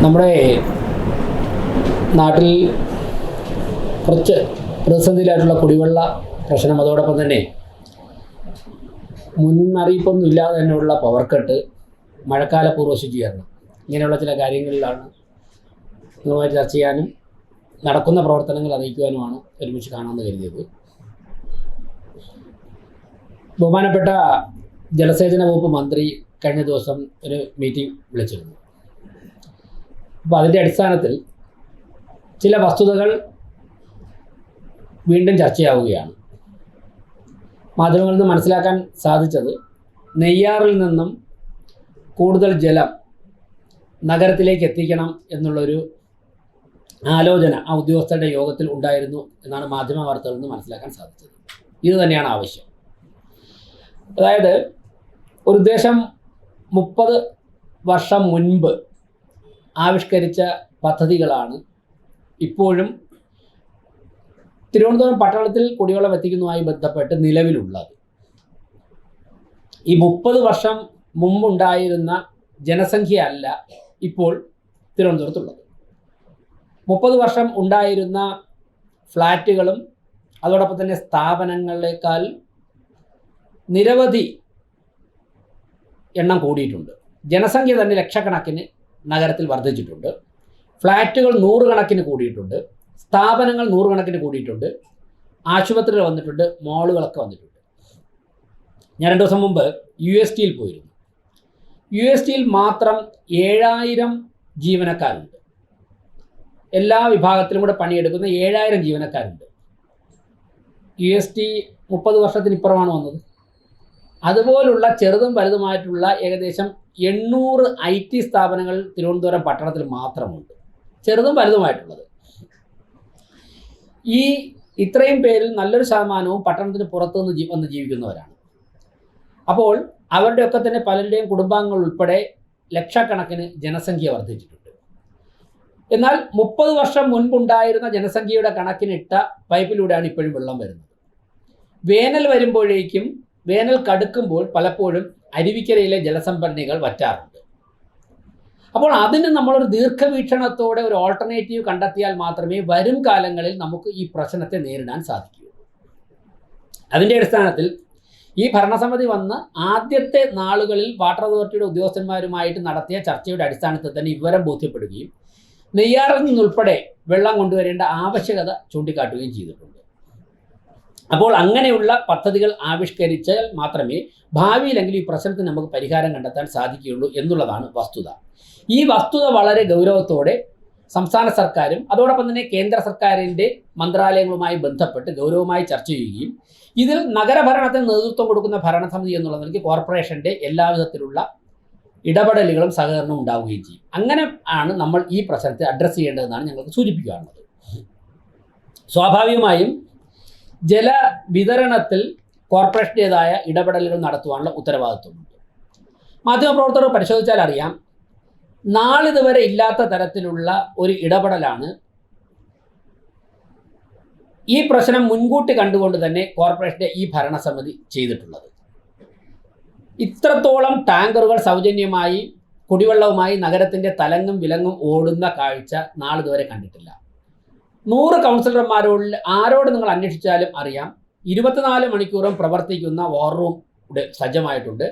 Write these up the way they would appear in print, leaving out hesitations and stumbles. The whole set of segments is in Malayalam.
നമ്മുടെ നാട്ടിൽ കുറച്ച് പ്രതിസന്ധിയിലായിട്ടുള്ള കുടിവെള്ള പ്രശ്നം, അതോടൊപ്പം തന്നെ മുന്നറിയിപ്പൊന്നും ഇല്ലാതെ തന്നെയുള്ള പവർ കട്ട്, മഴക്കാല പൂർവ്വ ശുചീകരണം, ഇങ്ങനെയുള്ള ചില കാര്യങ്ങളിലാണ് നിങ്ങളുമായി ചർച്ച ചെയ്യാനും നടക്കുന്ന പ്രവർത്തനങ്ങൾ അറിയിക്കുവാനുമാണ് ഒരുമിച്ച് കാണാമെന്ന് കരുതിയത്. ബഹുമാനപ്പെട്ട ജലസേചന വകുപ്പ് മന്ത്രി കഴിഞ്ഞ ദിവസം ഒരു മീറ്റിംഗ് വിളിച്ചിരുന്നു. അപ്പോൾ അതിൻ്റെ അടിസ്ഥാനത്തിൽ ചില വസ്തുതകൾ വീണ്ടും ചർച്ചയാവുകയാണ്. മാധ്യമങ്ങളിൽ നിന്ന് മനസ്സിലാക്കാൻ സാധിച്ചത്, നെയ്യാറിൽ നിന്നും കൂടുതൽ ജലം നഗരത്തിലേക്ക് എത്തിക്കണം എന്നുള്ളൊരു ആലോചന ആ ഉദ്യോഗസ്ഥരുടെ യോഗത്തിൽ ഉണ്ടായിരുന്നു എന്നാണ് മാധ്യമ വാർത്തകളിൽ നിന്ന് മനസ്സിലാക്കാൻ സാധിച്ചത്. ഇത് തന്നെയാണ് ആവശ്യം. അതായത് ഒരു ഉദ്ദേശം 30 വർഷം മുൻപ് ആവിഷ്കരിച്ച പദ്ധതികളാണ് ഇപ്പോഴും തിരുവനന്തപുരം പട്ടണത്തിൽ കുടിവെള്ളം എത്തിക്കുന്നതുമായി ബന്ധപ്പെട്ട് നിലവിലുള്ളത്. ഈ 30 വർഷം മുമ്പുണ്ടായിരുന്ന ജനസംഖ്യ അല്ല ഇപ്പോൾ തിരുവനന്തപുരത്തുള്ളത്. 30 വർഷം ഉണ്ടായിരുന്ന ഫ്ലാറ്റുകളും അതോടൊപ്പം തന്നെ സ്ഥാപനങ്ങളെക്കാൾ നിരവധി എണ്ണം കൂടിയിട്ടുണ്ട്. ജനസംഖ്യ തന്നെ ലക്ഷക്കണക്കിന് നഗരത്തിൽ വർദ്ധിച്ചിട്ടുണ്ട്. ഫ്ലാറ്റുകൾ 100 കണക്കിന് കൂടിയിട്ടുണ്ട്. സ്ഥാപനങ്ങൾ 100 കണക്കിന് കൂടിയിട്ടുണ്ട്. ആശുപത്രികൾ വന്നിട്ടുണ്ട്. മോളുകളൊക്കെ വന്നിട്ടുണ്ട്. ഞാൻ 2 ദിവസം മുമ്പ് USTയിൽ പോയിരുന്നു. USTയിൽ മാത്രം 7000 ജീവനക്കാരുണ്ട്. എല്ലാ വിഭാഗത്തിലും കൂടെ പണിയെടുക്കുന്ന 7000 ജീവനക്കാരുണ്ട്. UST 30 വർഷത്തിനിപ്പുറമാണ് വന്നത്. അതുപോലുള്ള ചെറുതും വലുതുമായിട്ടുള്ള ഏകദേശം 800 IT സ്ഥാപനങ്ങൾ തിരുവനന്തപുരം പട്ടണത്തിൽ മാത്രമുണ്ട്. ചെറുതും വലുതുമായിട്ടുള്ളത്. ഈ ഇത്രയും പേരിൽ നല്ലൊരു ശതമാനവും പട്ടണത്തിന് പുറത്തുനിന്ന് വന്ന് ജീവിക്കുന്നവരാണ്. അപ്പോൾ അവരുടെയൊക്കെ തന്നെ പലരുടെയും കുടുംബാംഗങ്ങൾ ഉൾപ്പെടെ ലക്ഷക്കണക്കിന് ജനസംഖ്യ വർദ്ധിച്ചിട്ടുണ്ട്. എന്നാൽ 30 വർഷം മുൻപുണ്ടായിരുന്ന ജനസംഖ്യയുടെ കണക്കിനിട്ട പൈപ്പിലൂടെയാണ് ഇപ്പോഴും വെള്ളം വരുന്നത്. വേനൽ വരുമ്പോഴേക്കും, വേനൽ കടുക്കുമ്പോൾ പലപ്പോഴും അരുവിക്കരയിലെ ജലസംഭരണികൾ വറ്റാറുണ്ട്. അപ്പോൾ അതിന് നമ്മളൊരു ദീർഘവീക്ഷണത്തോടെ ഒരു ഓൾട്ടർനേറ്റീവ് കണ്ടെത്തിയാൽ മാത്രമേ വരും കാലങ്ങളിൽ നമുക്ക് ഈ പ്രശ്നത്തെ നേരിടാൻ സാധിക്കൂ. അതിൻ്റെ അടിസ്ഥാനത്തിൽ ഈ ഭരണസമിതി വന്ന് ആദ്യത്തെ നാളുകളിൽ വാട്ടർ അതോറിറ്റിയുടെ ഉദ്യോഗസ്ഥന്മാരുമായിട്ട് നടത്തിയ ചർച്ചയുടെ അടിസ്ഥാനത്തിൽ തന്നെ വിവരം ബോധ്യപ്പെടുകയും നെയ്യാറിൽ നിന്നുൾപ്പെടെ വെള്ളം കൊണ്ടുവരേണ്ട ആവശ്യകത ചൂണ്ടിക്കാട്ടുകയും ചെയ്തിട്ടുണ്ട്. അപ്പോൾ അങ്ങനെയുള്ള പദ്ധതികൾ ആവിഷ്കരിച്ചാൽ മാത്രമേ ഭാവിയിലെങ്കിലും ഈ പ്രശ്നത്തിന് നമുക്ക് പരിഹാരം കണ്ടെത്താൻ സാധിക്കുകയുള്ളൂ എന്നുള്ളതാണ് വസ്തുത. ഈ വസ്തുത വളരെ ഗൗരവത്തോടെ സംസ്ഥാന സർക്കാരും അതോടൊപ്പം തന്നെ കേന്ദ്ര സർക്കാരിൻ്റെ മന്ത്രാലയങ്ങളുമായി ബന്ധപ്പെട്ട് ഗൗരവമായി ചർച്ച ചെയ്യുകയും ഇതിൽ നഗരഭരണത്തിന് നേതൃത്വം കൊടുക്കുന്ന ഭരണസമിതി എന്നുള്ള നിലയ്ക്ക് കോർപ്പറേഷൻ്റെ എല്ലാവിധത്തിലുള്ള ഇടപെടലുകളും സഹകരണവും ഉണ്ടാവുകയും ചെയ്യും. അങ്ങനെ ആണ് നമ്മൾ ഈ പ്രശ്നത്തെ അഡ്രസ്സ് ചെയ്യേണ്ടതെന്നാണ് ഞങ്ങൾക്ക് സൂചിപ്പിക്കാനുള്ളത്. സ്വാഭാവികമായും ജലവിതരണത്തിൽ കോർപ്പറേഷൻ്റേതായ ഇടപെടലുകൾ നടത്തുവാനുള്ള ഉത്തരവാദിത്വമുണ്ട്. മാധ്യമപ്രവർത്തകർ പരിശോധിച്ചാൽ അറിയാം, നാളിതുവരെ ഇല്ലാത്ത തരത്തിലുള്ള ഒരു ഇടപെടലാണ് ഈ പ്രശ്നം മുൻകൂട്ടി കണ്ടുകൊണ്ട് തന്നെ കോർപ്പറേഷൻ്റെ ഈ ഭരണസമിതി ചെയ്തിട്ടുള്ളത്. ഇത്രത്തോളം ടാങ്കറുകൾ സൗജന്യമായി കുടിവെള്ളവുമായി നഗരത്തിൻ്റെ തലങ്ങും വിലങ്ങും ഓടുന്ന കാഴ്ച നാളിതുവരെ കണ്ടിട്ടില്ല. 100 കൗൺസിലർമാരോട് ആരോട് നിങ്ങൾ അന്വേഷിച്ചാലും അറിയാം, 24 മണിക്കൂറും പ്രവർത്തിക്കുന്ന വാർ റൂം സജ്ജമായിട്ടുണ്ട്.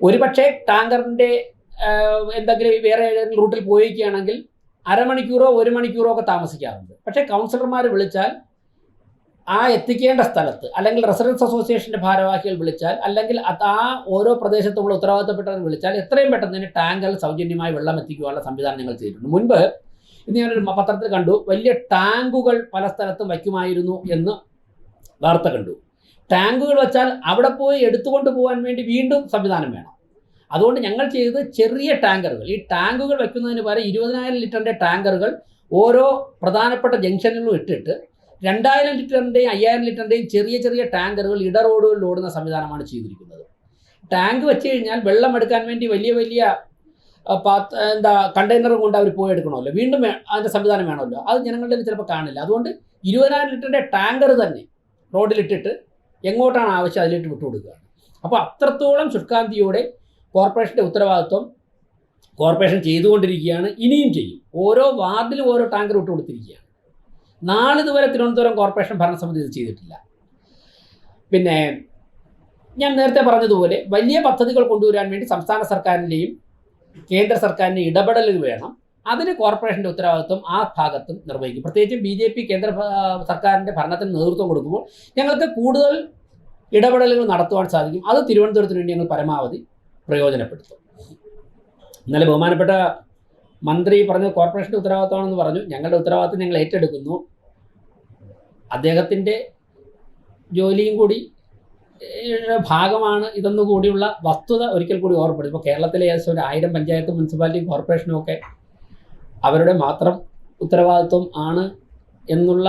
ഒരുപക്ഷെ ടാങ്കറിൻ്റെ എന്തെങ്കിലും വേറെ ഏതെങ്കിലും റൂട്ടിൽ പോയിരിക്കുകയാണെങ്കിൽ അരമണിക്കൂറോ 1 മണിക്കൂറോ ഒക്കെ താമസിക്കാറുണ്ട്. പക്ഷേ കൗൺസിലർമാർ വിളിച്ചാൽ ആ എത്തിക്കേണ്ട സ്ഥലത്ത്, അല്ലെങ്കിൽ റെസിഡൻസ് അസോസിയേഷൻ്റെ ഭാരവാഹികൾ വിളിച്ചാൽ, അല്ലെങ്കിൽ ആ ഓരോ പ്രദേശത്തുമുള്ള ഉത്തരവാദിത്തപ്പെട്ടവർ വിളിച്ചാൽ എത്രയും പെട്ടെന്ന് തന്നെ ടാങ്കറിൽ സൗജന്യമായി വെള്ളം എത്തിക്കുവാനുള്ള സംവിധാനം ഞങ്ങൾ ചെയ്തിട്ടുണ്ട്. മുൻപ് ഇന്ന് ഞാനൊരു പത്രത്തിൽ കണ്ടു, വലിയ ടാങ്കുകൾ പല സ്ഥലത്തും വയ്ക്കുമായിരുന്നു എന്ന് വാർത്ത കണ്ടു. ടാങ്കുകൾ വെച്ചാൽ അവിടെ പോയി എടുത്തുകൊണ്ട് പോകാൻ വേണ്ടി വീണ്ടും സംവിധാനം വേണം. അതുകൊണ്ട് ഞങ്ങൾ ചെയ്തത് ചെറിയ ടാങ്കറുകൾ, ഈ ടാങ്കുകൾ വയ്ക്കുന്നതിന് പകരം 20,000 ലിറ്ററിൻ്റെ ടാങ്കറുകൾ ഓരോ പ്രധാനപ്പെട്ട ജംഗ്ഷനിലും ഇട്ടിട്ട് 2,000 ലിറ്ററിൻ്റെയും 5,000 ലിറ്ററിൻ്റെയും ചെറിയ ചെറിയ ടാങ്കറുകൾ ഇടറോഡുകളിൽ ഓടുന്ന സംവിധാനമാണ് ചെയ്തിരിക്കുന്നത്. ടാങ്ക് വെച്ച് കഴിഞ്ഞാൽ വെള്ളം എടുക്കാൻ വേണ്ടി വലിയ വലിയ കണ്ടെയ്നറും കൊണ്ട് അവർ പോയി എടുക്കണമല്ലോ, വീണ്ടും അതിൻ്റെ സംവിധാനം വേണമല്ലോ. അത് ജനങ്ങളുടെ ചിലപ്പോൾ കാണില്ല. അതുകൊണ്ട് 20,000 ലിറ്ററിൻ്റെ ടാങ്കർ തന്നെ റോഡിലിട്ടിട്ട് എങ്ങോട്ടാണ് ആവശ്യം അതിലിട്ട് വിട്ടുകൊടുക്കുകയാണ്. അപ്പോൾ അത്രത്തോളം ശുഷ്കാന്തിയോടെ കോർപ്പറേഷൻ്റെ ഉത്തരവാദിത്വം കോർപ്പറേഷൻ ചെയ്തുകൊണ്ടിരിക്കുകയാണ്, ഇനിയും ചെയ്യും. ഓരോ വാർഡിലും ഓരോ ടാങ്കർ വിട്ട് കൊടുത്തിരിക്കുകയാണ്. നാളിതുവരെ തിരുവനന്തപുരം കോർപ്പറേഷൻ ഭരണസമിതി ഇത് ചെയ്തിട്ടില്ല. പിന്നെ ഞാൻ നേരത്തെ പറഞ്ഞതുപോലെ വലിയ പദ്ധതികൾ കൊണ്ടുവരാൻ വേണ്ടി സംസ്ഥാന സർക്കാരിൻ്റെയും കേന്ദ്ര സർക്കാരിൻ്റെയും ഇടപെടലുകൾ വേണം. അതിന് കോർപ്പറേഷൻ്റെ ഉത്തരവാദിത്വം ആ ഭാഗത്തും നിർവഹിക്കും. പ്രത്യേകിച്ചും BJP കേന്ദ്ര സർക്കാരിൻ്റെ ഭരണത്തിന് നേതൃത്വം കൊടുക്കുമ്പോൾ ഞങ്ങൾക്ക് കൂടുതൽ ഇടപെടലുകൾ നടത്തുവാൻ സാധിക്കും. അത് തിരുവനന്തപുരത്തിന് വേണ്ടി ഞങ്ങൾ പരമാവധി പ്രയോജനപ്പെടുത്തും. ഇന്നലെ ബഹുമാനപ്പെട്ട മന്ത്രി പറഞ്ഞത് കോർപ്പറേഷൻ്റെ ഉത്തരവാദിത്തമാണെന്ന് പറഞ്ഞു. ഞങ്ങളുടെ ഉത്തരവാദിത്തം ഞങ്ങൾ ഏറ്റെടുക്കുന്നു. അദ്ദേഹത്തിൻ്റെ ജോലിയും കൂടി ഭാഗമാണ് ഇതെന്നു കൂടിയുള്ള വസ്തുത ഒരിക്കൽ കൂടി ഓർമ്മപ്പെടും. ഇപ്പോൾ കേരളത്തിലെ ഏകദേശം 1000 പഞ്ചായത്തും മുനിസിപ്പാലിറ്റിയും കോർപ്പറേഷനും ഒക്കെ അവരുടെ മാത്രം ഉത്തരവാദിത്വം ആണ് എന്നുള്ള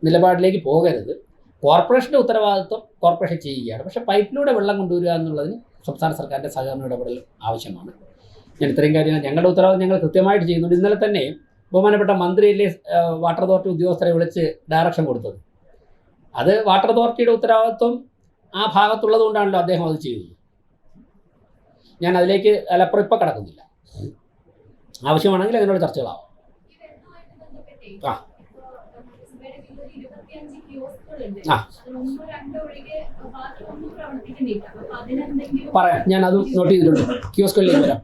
നിലപാടിലേക്ക് പോകരുത്. കോർപ്പറേഷൻ്റെ ഉത്തരവാദിത്വം കോർപ്പറേഷൻ ചെയ്യുകയാണ്. പക്ഷേ പൈപ്പിലൂടെ വെള്ളം കൊണ്ടുവരിക എന്നുള്ളതിന് സംസ്ഥാന സർക്കാരിൻ്റെ സഹകരണ ഇടപെടൽ ആവശ്യമാണ്. ഞാൻ ഇത്രയും കാര്യങ്ങൾ ഞങ്ങളുടെ ഉത്തരവാദിത്വം ഞങ്ങൾ കൃത്യമായിട്ട് ചെയ്യുന്നുണ്ട്. ഇന്നലെ തന്നെ ബഹുമാനപ്പെട്ട മന്ത്രിയിലെ വാട്ടർ അതോറിറ്റി ഉദ്യോഗസ്ഥരെ വിളിച്ച് ഡയറക്ഷൻ കൊടുത്തത്. അത് വാട്ടർ അതോറിറ്റിയുടെ ഉത്തരവാദിത്വം ആ ഭാഗത്തുള്ളത് കൊണ്ടാണല്ലോ അദ്ദേഹം അത് ചെയ്തത്. ഞാൻ അതിലേക്ക് അലപ്പുറം ഇപ്പം കിടക്കുന്നില്ല. ആവശ്യമാണെങ്കിൽ അതിനോട് ചർച്ചകളാവും. പറയാം, ഞാൻ അത് നോട്ട് ചെയ്തിട്ടുണ്ട്. കിയോസ്കുകളിലേക്ക് വരാം.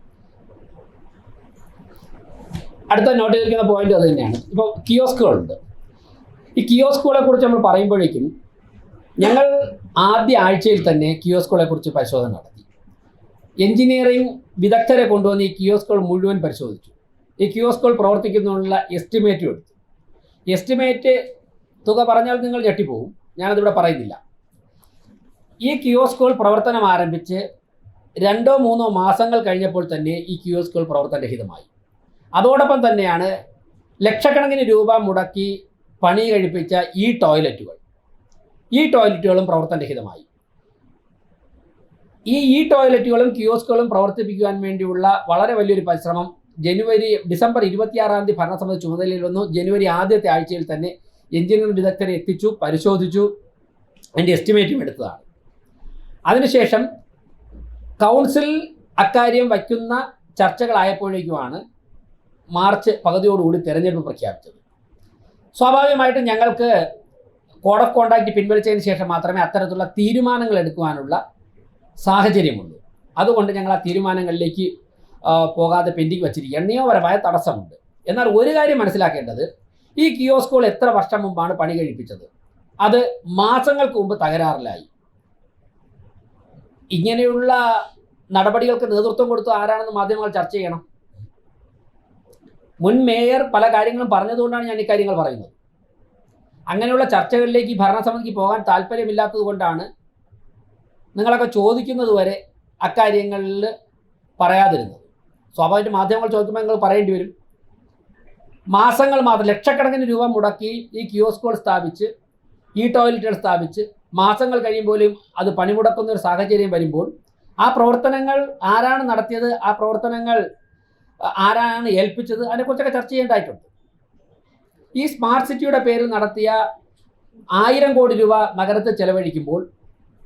അടുത്ത നോട്ട് ചെയ്തിരിക്കുന്ന പോയിന്റ് അത് തന്നെയാണ്. ഇപ്പോൾ കിയോസ്കുകളുണ്ട്. ഈ കിയോസ്കുകളെ കുറിച്ച് നമ്മൾ പറയുമ്പോഴേക്കും ഞങ്ങൾ ആദ്യ ആഴ്ചയിൽ തന്നെ കിയോസ്കുകളെ കുറിച്ച് പരിശോധന നടത്തി. എഞ്ചിനീയറിംഗ് വിദഗ്ധരെ കൊണ്ടുവന്ന് ഈ കിയോസ്കുകൾ മുഴുവൻ പരിശോധിച്ചു. ഈ കിയോസ്കുകൾ പ്രവർത്തിക്കുന്നതിനുള്ള എസ്റ്റിമേറ്റും എടുത്തു. എസ്റ്റിമേറ്റ് തുക പറഞ്ഞാൽ നിങ്ങൾ ഞെട്ടിപ്പോവും. ഞാനതിവിടെ പറയുന്നില്ല. ഈ കിയോസ്കുകൾ പ്രവർത്തനം ആരംഭിച്ച് 2-3 മാസങ്ങൾ കഴിഞ്ഞപ്പോൾ തന്നെ ഈ കിയോസ്കുകൾ പ്രവർത്തനരഹിതമായി. അതോടൊപ്പം തന്നെയാണ് ലക്ഷക്കണക്കിന് രൂപ മുടക്കി പണി കഴിപ്പിച്ച ഈ ടോയ്ലറ്റുകളും പ്രവർത്തനരഹിതമായി. ഈ ടോയ്ലറ്റുകളും കിയോസ്കുകളും പ്രവർത്തിപ്പിക്കുവാൻ വേണ്ടിയുള്ള വളരെ വലിയൊരു പരിശ്രമം ഡിസംബർ 26-ാം തീയതി ഭരണസമിതി ചുമതലയിൽ വന്നു. ജനുവരി ആദ്യത്തെ ആഴ്ചയിൽ തന്നെ എഞ്ചിനീയറിംഗ് വിദഗ്ധരെ എത്തിച്ചു, പരിശോധിച്ചു, അതിൻ്റെ എസ്റ്റിമേറ്റും എടുത്തതാണ്. അതിനുശേഷം കൗൺസിൽ അക്കാര്യം വയ്ക്കുന്ന ചർച്ചകളായപ്പോഴേക്കുമാണ് മാർച്ച് പകുതിയോടുകൂടി തെരഞ്ഞെടുപ്പ് പ്രഖ്യാപിച്ചത്. സ്വാഭാവികമായിട്ടും ഞങ്ങൾക്ക് കോഡ് ഓഫ് കോണ്ടാക്റ്റ് പിൻവലിച്ചതിന് ശേഷം മാത്രമേ അത്തരത്തിലുള്ള തീരുമാനങ്ങൾ എടുക്കുവാനുള്ള സാഹചര്യമുള്ളൂ. അതുകൊണ്ട് ഞങ്ങൾ ആ തീരുമാനങ്ങളിലേക്ക് പോകാതെ പെൻഡിങ് വച്ചിരിക്കുകയാണ്. നിയമപരമായ തടസ്സമുണ്ട്. എന്നാൽ ഒരു കാര്യം മനസ്സിലാക്കേണ്ടത്, ഈ കിയോസ്കുകൾ എത്ര വർഷം മുമ്പാണ് പണി കഴിപ്പിച്ചത്? അത് മാസങ്ങൾക്ക് മുമ്പ് തകരാറിലായി. ഇങ്ങനെയുള്ള നടപടികൾക്ക് നേതൃത്വം കൊടുത്ത ആരാണെന്ന് മാധ്യമങ്ങൾ ചർച്ച ചെയ്യണം. മുൻ മേയർ പല കാര്യങ്ങളും പറഞ്ഞതുകൊണ്ടാണ് ഞാൻ ഇക്കാര്യങ്ങൾ പറയുന്നത്. അങ്ങനെയുള്ള ചർച്ചകളിലേക്ക് ഈ ഭരണസമിതിക്ക് പോകാൻ താല്പര്യമില്ലാത്തത് കൊണ്ടാണ് നിങ്ങളൊക്കെ ചോദിക്കുന്നത് വരെ അക്കാര്യങ്ങളിൽ പറയാതിരുന്നത്. സ്വാഭാവികമായിട്ട് മാധ്യമങ്ങൾ ചോദിക്കുമ്പോൾ നിങ്ങൾ പറയേണ്ടി വരും. മാസങ്ങൾ മാത്രം ലക്ഷക്കണക്കിന് രൂപ മുടക്കി ഈ കിയോസ്കുകൾ സ്ഥാപിച്ച്, ഈ ടോയ്ലറ്റുകൾ സ്ഥാപിച്ച് മാസങ്ങൾ കഴിയുമ്പോഴും അത് പണിമുടക്കുന്ന ഒരു സാഹചര്യം വരുമ്പോൾ ആ പ്രവർത്തനങ്ങൾ ആരാണ് നടത്തിയത്, ആ പ്രവർത്തനങ്ങൾ ആരാണ് ഏൽപ്പിച്ചത്, അതിനെക്കുറിച്ചൊക്കെ ചർച്ച ചെയ്യേണ്ടതായിട്ടുണ്ട്. ഈ സ്മാർട്ട് സിറ്റിയുടെ പേരിൽ നടത്തിയ 1000 കോടി രൂപ നഗരത്തിൽ ചെലവഴിക്കുമ്പോൾ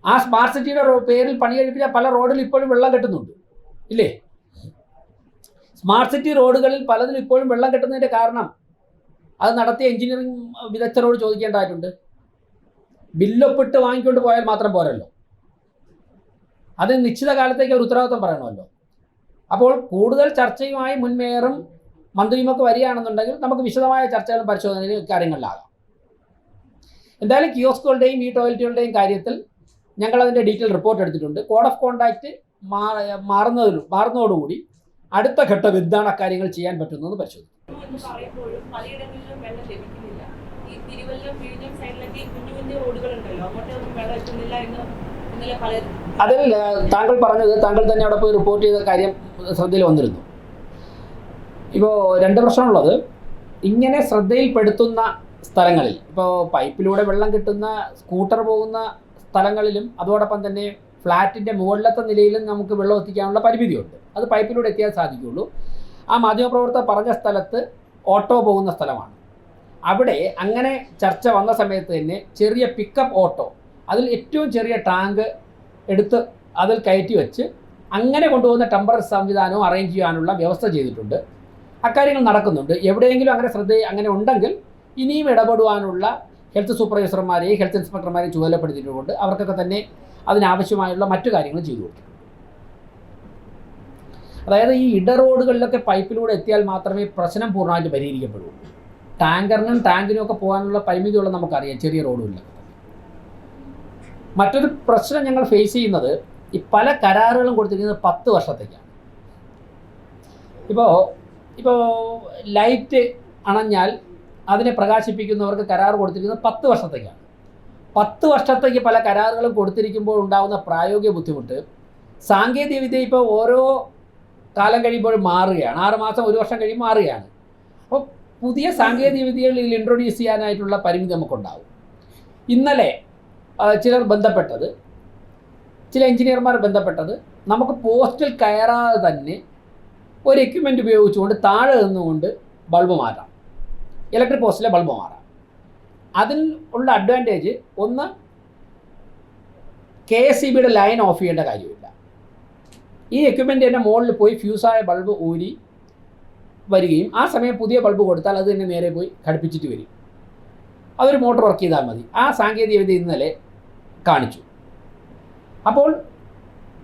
ആ സ്മാർട്ട് സിറ്റിയുടെ പേരിൽ പണി കഴിപ്പിച്ച പല റോഡിൽ ഇപ്പോഴും വെള്ളം കെട്ടുന്നുണ്ട്, ഇല്ലേ? സ്മാർട്ട് സിറ്റി റോഡുകളിൽ പലതിലും ഇപ്പോഴും വെള്ളം കെട്ടുന്നതിൻ്റെ കാരണം അത് നടത്തിയ എഞ്ചിനീയറിംഗ് വിദഗ്ധരോട് ചോദിക്കേണ്ടതായിട്ടുണ്ട്. ബില്ലൊപ്പിട്ട് വാങ്ങിക്കൊണ്ട് പോയാൽ മാത്രം പോരല്ലോ, അത് നിശ്ചിത കാലത്തേക്ക് ഒരു ഉത്തരവാദിത്വം പറയണമല്ലോ. അപ്പോൾ കൂടുതൽ ചർച്ചയുമായി മുൻ മേയറും മന്ത്രിയുമൊക്കെ വരികയാണെന്നുണ്ടെങ്കിൽ നമുക്ക് വിശദമായ ചർച്ചകളും പരിശോധനയും കാര്യങ്ങളിലാകാം. എന്തായാലും കിയോസ്കുകളുടെയും ഈ ടോയ്ലറ്റുകളുടെയും കാര്യത്തിൽ ഞങ്ങളതിൻ്റെ ഡീറ്റെയിൽ റിപ്പോർട്ട് എടുത്തിട്ടുണ്ട്. കോഡ് ഓഫ് കോണ്ടാക്റ്റ് മാറുന്നതോടുകൂടി അടുത്ത ഘട്ടം എന്താണ് അക്കാര്യങ്ങൾ ചെയ്യാൻ പറ്റുന്നത് പരിശോധിക്കും. അതിൽ താങ്കൾ പറഞ്ഞത്, താങ്കൾ തന്നെ അവിടെ പോയി റിപ്പോർട്ട് ചെയ്ത കാര്യം ശ്രദ്ധയിൽ വന്നിരുന്നു. ഇപ്പോൾ 2 പ്രശ്നമുള്ളത്, ഇങ്ങനെ ശ്രദ്ധയിൽപ്പെടുത്തുന്ന സ്ഥലങ്ങളിൽ, ഇപ്പോൾ പൈപ്പിലൂടെ വെള്ളം കിട്ടുന്ന സ്കൂട്ടർ പോകുന്ന സ്ഥലങ്ങളിലും അതോടൊപ്പം തന്നെ ഫ്ലാറ്റിൻ്റെ മുകളിലത്തെ നിലയിലും നമുക്ക് വെള്ളം എത്തിക്കാനുള്ള പരിമിതിയുണ്ട്. അത് പൈപ്പിലൂടെ എത്തിയാൽ സാധിക്കുകയുള്ളൂ. ആ മാധ്യമപ്രവർത്തകർ പറഞ്ഞ സ്ഥലത്ത് ഓട്ടോ പോകുന്ന സ്ഥലമാണ്. അവിടെ അങ്ങനെ ചർച്ച വന്ന സമയത്ത് തന്നെ ചെറിയ പിക്കപ്പ് ഓട്ടോ, അതിൽ ഏറ്റവും ചെറിയ ടാങ്ക് എടുത്ത് അതിൽ കയറ്റി വെച്ച് അങ്ങനെ കൊണ്ടുപോകുന്ന ടെമ്പററി സംവിധാനവും അറേഞ്ച് ചെയ്യാനുള്ള വ്യവസ്ഥ ചെയ്തിട്ടുണ്ട്. അക്കാര്യങ്ങൾ നടക്കുന്നുണ്ട്. എവിടെയെങ്കിലും അങ്ങനെ ഉണ്ടെങ്കിൽ ഇനിയും ഇടപെടുവാനുള്ള ഹെൽത്ത് സൂപ്പർവൈസർമാരെയും ഹെൽത്ത് ഇൻസ്പെക്ടർമാരെയും ചുമതലപ്പെടുത്തിയിട്ടുണ്ട്. അവർക്കൊക്കെ തന്നെ അതിനാവശ്യമായുള്ള മറ്റു കാര്യങ്ങൾ ചെയ്തു കൊടുക്കും. അതായത് ഈ ഇടറോഡുകളിലൊക്കെ പൈപ്പിലൂടെ എത്തിയാൽ മാത്രമേ പ്രശ്നം പൂർണ്ണമായിട്ട് പരിഹരിക്കപ്പെടൂ. ടാങ്കിനും ഒക്കെ പോകാനുള്ള പരിമിതിയുള്ള നമുക്കറിയാം, ചെറിയ റോഡുകളിലൊക്കെ. മറ്റൊരു പ്രശ്നം ഞങ്ങൾ ഫേസ് ചെയ്യുന്നത് ഈ പല കരാറുകളും കൊടുത്തിരിക്കുന്നത് 10 വർഷത്തേക്കാണ്. ഇപ്പോൾ ലൈറ്റ് അണഞ്ഞാൽ അതിനെ പ്രകാശിപ്പിക്കുന്നവർക്ക് കരാർ കൊടുത്തിരിക്കുന്നത് 10 വർഷത്തേക്കാണ്. 10 വർഷത്തേക്ക് പല കരാറുകളും കൊടുത്തിരിക്കുമ്പോൾ ഉണ്ടാകുന്ന പ്രായോഗിക ബുദ്ധിമുട്ട്, സാങ്കേതികവിദ്യ ഇപ്പോൾ ഓരോ കാലം കഴിയുമ്പോഴും മാറുകയാണ്. 6 മാസം 1 വർഷം കഴിയുമ്പോൾ മാറുകയാണ്. അപ്പോൾ പുതിയ സാങ്കേതിക വിദ്യകളിൽ ഇൻട്രൊഡ്യൂസ് ചെയ്യാനായിട്ടുള്ള പരിമിതി നമുക്കുണ്ടാവും. ഇന്നലെ ചില എഞ്ചിനീയർമാർ ബന്ധപ്പെട്ടത് നമുക്ക് പോസ്റ്റിൽ കയറാതെ തന്നെ ഒരു എക്യുപ്മെൻ്റ് ഉപയോഗിച്ചുകൊണ്ട് താഴെ നിന്നുകൊണ്ട് ബൾബ് മാറ്റാം, ഇലക്ട്രിക് പോസ്റ്റിലെ ബൾബ് മാറാം. അതിൽ ഉള്ള അഡ്വാൻറ്റേജ് ഒന്ന്, KSEBയുടെ ലൈൻ ഓഫ് ചെയ്യേണ്ട കാര്യമില്ല. ഈ എക്യുപ്മെൻ്റ് തന്നെ മുകളിൽ പോയി ഫ്യൂസായ ബൾബ് ഊരി വരികയും ആ സമയം പുതിയ ബൾബ് കൊടുത്താൽ അത് തന്നെ നേരെ പോയി ഘടിപ്പിച്ചിട്ട് വരും. അതൊരു മോട്ടോർ വർക്ക് ചെയ്താൽ മതി. ആ സാങ്കേതികവിദ്യ ഇന്നലെ കാണിച്ചു. അപ്പോൾ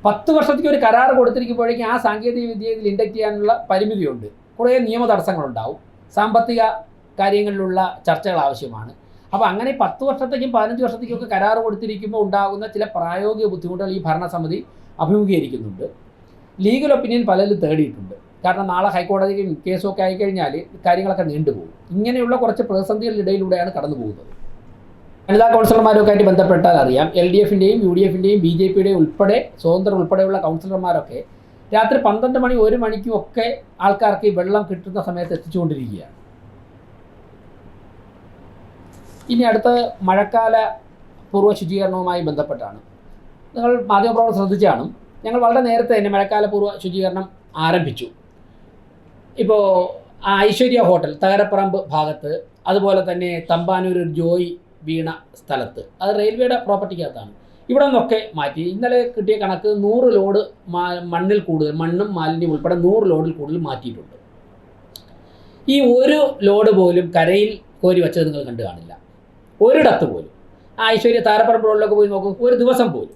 10 വർഷത്തേക്ക് ഒരു കരാർ കൊടുത്തിരിക്കുമ്പോഴേക്കും ആ സാങ്കേതികവിദ്യയിൽ ഇൻഡക്റ്റ് ചെയ്യാനുള്ള പരിമിതിയുണ്ട്. കുറേ നിയമ തടസ്സങ്ങളുണ്ടാവും, സാമ്പത്തിക കാര്യങ്ങളിലുള്ള ചർച്ചകൾ ആവശ്യമാണ്. അപ്പോൾ അങ്ങനെ 10 വർഷത്തേക്കും 15 വർഷത്തേക്കൊക്കെ കരാർ കൊടുത്തിരിക്കുമ്പോൾ ഉണ്ടാകുന്ന ചില പ്രായോഗിക ബുദ്ധിമുട്ടുകൾ ഈ ഭരണസമിതി അഭിമുഖീകരിക്കുന്നുണ്ട്. ലീഗൽ ഒപ്പീനിയൻ പലരും തേടിയിട്ടുണ്ട്. കാരണം നാളെ ഹൈക്കോടതിയും കേസൊക്കെ ആയിക്കഴിഞ്ഞാൽ കാര്യങ്ങളൊക്കെ നീണ്ടുപോകും. ഇങ്ങനെയുള്ള കുറച്ച് പ്രതിസന്ധികളുടെ ഇടയിലൂടെയാണ് കടന്നു പോകുന്നത്. വനിതാ കൗൺസിലർമാരൊക്കെ ആയിട്ട് ബന്ധപ്പെട്ടാൽ അറിയാം, LDFൻ്റെയും UDFൻ്റെയും BJPയുടെയും ഉൾപ്പെടെ സ്വതന്ത്രം ഉൾപ്പെടെയുള്ള കൗൺസിലർമാരൊക്കെ രാത്രി 12 മണി 1 മണിക്കും ഒക്കെ ആൾക്കാർക്ക് ഈ വെള്ളം കിട്ടുന്ന സമയത്ത് എത്തിച്ചുകൊണ്ടിരിക്കുകയാണ്. ഇനി അടുത്ത മഴക്കാല പൂർവ്വ ശുചീകരണവുമായി ബന്ധപ്പെട്ടാണ്. നിങ്ങൾ മാധ്യമപ്രവർത്തകർ ശ്രദ്ധിച്ചാണ്, ഞങ്ങൾ വളരെ നേരത്തെ തന്നെ മഴക്കാല പൂർവ്വ ശുചീകരണം ആരംഭിച്ചു. ഇപ്പോൾ ഐശ്വര്യ ഹോട്ടൽ തകരപ്പറമ്പ് ഭാഗത്ത്, അതുപോലെ തന്നെ തമ്പാനൂർ ജോയി വീണ സ്ഥലത്ത്, അത് റെയിൽവേയുടെ പ്രോപ്പർട്ടിക്കകത്താണ്, ഇവിടെ നിന്നൊക്കെ മാറ്റി. ഇന്നലെ കിട്ടിയ കണക്ക് 100 ലോഡ് മണ്ണിൽ കൂടുതൽ, മണ്ണും മാലിന്യം ഉൾപ്പെടെ 100 ലോഡിൽ കൂടുതൽ മാറ്റിയിട്ടുണ്ട്. ഈ ഒരു ലോഡ് പോലും കരയിൽ കോരി വച്ചത് നിങ്ങൾ കണ്ടു കാണില്ല, ഒരിടത്ത് പോലും. ഐശ്വര്യ താരപ്പറമ്പ് റോഡിലൊക്കെ പോയി നോക്കും, ഒരു ദിവസം പോലും.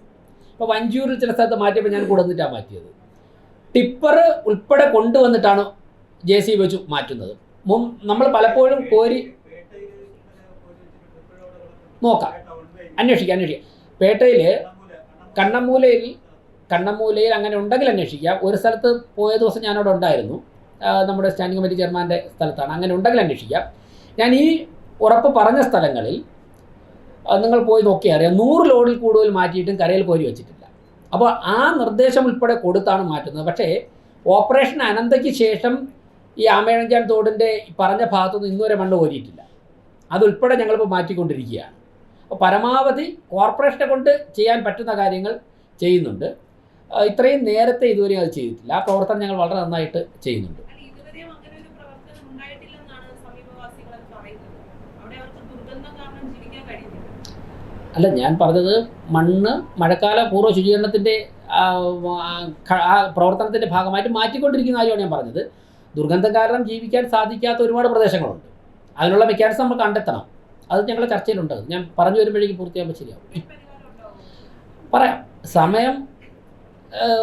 ഇപ്പോൾ വഞ്ചൂരിൽ ചില സ്ഥലത്ത് മാറ്റിയപ്പോൾ ഞാൻ കൊണ്ടുവന്നിട്ടാണ് മാറ്റിയത്. ടിപ്പർ ഉൾപ്പെടെ കൊണ്ടുവന്നിട്ടാണ് JCB വെച്ച് മാറ്റുന്നത്. നമ്മൾ പലപ്പോഴും കോരി നോക്കാം, അന്വേഷിക്കാം. പേട്ടയിൽ കണ്ണമ്മൂലയിൽ അങ്ങനെ ഉണ്ടെങ്കിൽ അന്വേഷിക്കാം. ഒരു സ്ഥലത്ത് പോയ ദിവസം ഞാനവിടെ ഉണ്ടായിരുന്നു, നമ്മുടെ സ്റ്റാൻഡിംഗ് കമ്മിറ്റി ചെയർമാൻ്റെ സ്ഥലത്താണ്. അങ്ങനെ ഉണ്ടെങ്കിൽ അന്വേഷിക്കാം. ഞാൻ ഈ ഉറപ്പ് പറഞ്ഞ സ്ഥലങ്ങളിൽ നിങ്ങൾ പോയി നോക്കിയാൽ അറിയാം, 100 ലോഡിൽ കൂടുതൽ മാറ്റിയിട്ടും കരയിൽ കോരി വെച്ചിട്ടില്ല. അപ്പോൾ ആ നിർദ്ദേശം ഉൾപ്പെടെ കൊടുത്താണ് മാറ്റുന്നത്. പക്ഷേ ഓപ്പറേഷൻ അനന്തയ്ക്ക് ശേഷം ഈ ആമേഴഞ്ചാൻ തോടിൻ്റെ പറഞ്ഞ ഭാഗത്തുനിന്ന് ഇന്നുവരെ മണ്ണ് കോരിയിട്ടില്ല. അതുൾപ്പെടെ ഞങ്ങളിപ്പോൾ മാറ്റിക്കൊണ്ടിരിക്കുകയാണ്. അപ്പോൾ പരമാവധി കോർപ്പറേഷനെ കൊണ്ട് ചെയ്യാൻ പറ്റുന്ന കാര്യങ്ങൾ ചെയ്യുന്നുണ്ട്. ഇത്രയും നേരത്തെ ഇതുവരെയും അത് ചെയ്തിട്ടില്ല. ആ പ്രവർത്തനം ഞങ്ങൾ വളരെ നന്നായിട്ട് ചെയ്യുന്നുണ്ട്. അല്ല, ഞാൻ പറഞ്ഞത് മഴക്കാല പൂർവ്വ ശുചീകരണത്തിൻ്റെ ആ പ്രവർത്തനത്തിൻ്റെ ഭാഗമായിട്ട് മാറ്റിക്കൊണ്ടിരിക്കുന്ന കാര്യമാണ് ഞാൻ പറഞ്ഞത്. ദുർഗന്ധം കാരണം ജീവിക്കാൻ സാധിക്കാത്ത ഒരുപാട് പ്രദേശങ്ങളുണ്ട്. അതിനുള്ള മെക്കാനിസം നമ്മൾ കണ്ടെത്തണം. അത് ഞങ്ങളുടെ ചർച്ചയിലുണ്ട്. ഞാൻ പറഞ്ഞു വരുമ്പോഴേക്കും പൂർത്തിയാകുമ്പോൾ ശരിയാവും. പറയാം, സമയം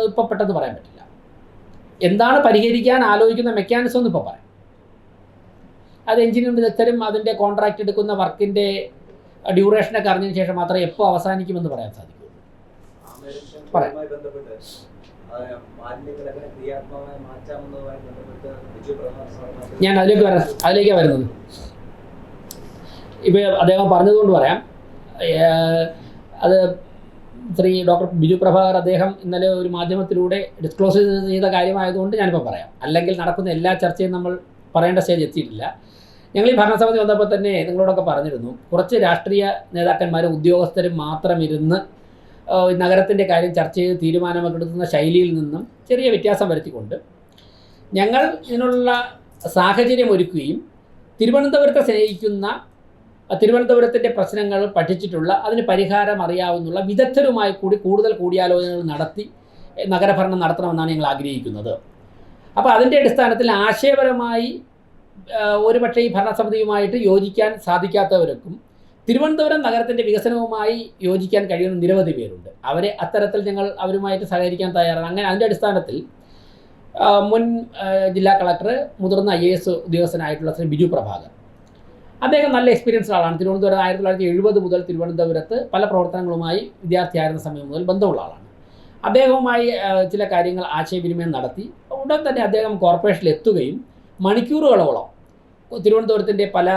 ഇപ്പോൾ പെട്ടെന്ന് പറയാൻ പറ്റില്ല. എന്താണ് പരിഹരിക്കാൻ ആലോചിക്കുന്ന മെക്കാനിസം എന്ന് ഇപ്പോൾ പറയാം. അത് എഞ്ചിനീയർ വിദഗ്ധരും അതിൻ്റെ കോൺട്രാക്റ്റ് എടുക്കുന്ന വർക്കിൻ്റെ ഡ്യൂറേഷനൊക്കെ അറിഞ്ഞതിന് ശേഷം മാത്രമേ എപ്പോൾ അവസാനിക്കുമെന്ന് പറയാൻ സാധിക്കുള്ളൂ. പറയാം. ഞാൻ അതിലേക്കാണ് വരുന്നത്. ഇപ്പോൾ അദ്ദേഹം പറഞ്ഞതുകൊണ്ട് പറയാം. അത് ഡോക്ടർ ബിജു പ്രഭാകർ അദ്ദേഹം ഇന്നലെ ഒരു മാധ്യമത്തിലൂടെ ഡിസ്ക്ലോസ് ചെയ്ത കാര്യമായതുകൊണ്ട് ഞാനിപ്പോൾ പറയാം. അല്ലെങ്കിൽ നടക്കുന്ന എല്ലാ ചർച്ചയും നമ്മൾ പറയേണ്ട സ്റ്റേജ് എത്തിയിട്ടില്ല. ഞങ്ങൾ ഈ ഭരണസമിതി വന്നപ്പോൾ തന്നെ നിങ്ങളോടൊക്കെ പറഞ്ഞിരുന്നു, കുറച്ച് രാഷ്ട്രീയ നേതാക്കന്മാരും ഉദ്യോഗസ്ഥരും മാത്രം ഇരുന്ന് നഗരത്തിൻ്റെ കാര്യം ചർച്ച ചെയ്ത് തീരുമാനമെടുക്കുന്ന ശൈലിയിൽ നിന്നും ചെറിയ വ്യത്യാസം വരുത്തിക്കൊണ്ട് ഞങ്ങൾ ഇതിനുള്ള സാഹചര്യം ഒരുക്കുകയും തിരുവനന്തപുരത്തെ സ്നേഹിക്കുന്ന, തിരുവനന്തപുരത്തിൻ്റെ പ്രശ്നങ്ങൾ പഠിച്ചിട്ടുള്ള, അതിന് പരിഹാരം അറിയാവുന്ന വിദഗ്ധരുമായി കൂടി കൂടുതൽ കൂടിയാലോചനകൾ നടത്തി നഗരഭരണം നടത്തണമെന്നാണ് ഞങ്ങൾ ആഗ്രഹിക്കുന്നത്. അപ്പോൾ അതിൻ്റെ അടിസ്ഥാനത്തിൽ ആശയപരമായി ഒരുപക്ഷെ ഈ ഭരണസമിതിയുമായിട്ട് യോജിക്കാൻ സാധിക്കാത്തവർക്കും തിരുവനന്തപുരം നഗരത്തിൻ്റെ വികസനവുമായി യോജിക്കാൻ കഴിയുന്ന നിരവധി പേരുണ്ട്. അവരെ അത്തരത്തിൽ ഞങ്ങൾ അവരുമായിട്ട് സഹകരിക്കാൻ തയ്യാറാണ്. അങ്ങനെ അതിൻ്റെ അടിസ്ഥാനത്തിൽ മുൻ ജില്ലാ കളക്ടർ മുതിർന്ന IAS ഉദ്യോഗസ്ഥനായിട്ടുള്ള ശ്രീ ബിജു പ്രഭാകർ, അദ്ദേഹം നല്ല എക്സ്പീരിയൻസ് ആളാണ്. തിരുവനന്തപുരം 1970 മുതൽ തിരുവനന്തപുരത്ത് പല പ്രവർത്തനങ്ങളുമായി വിദ്യാർത്ഥിയായിരുന്ന സമയം മുതൽ ബന്ധമുള്ള ആളാണ്. അദ്ദേഹവുമായി ചില കാര്യങ്ങൾ ആശയവിനിമയം നടത്തി ഉടൻ തന്നെ അദ്ദേഹം കോർപ്പറേഷനിൽ എത്തുകയും മണിക്കൂറുകളോളം തിരുവനന്തപുരത്തിൻ്റെ പല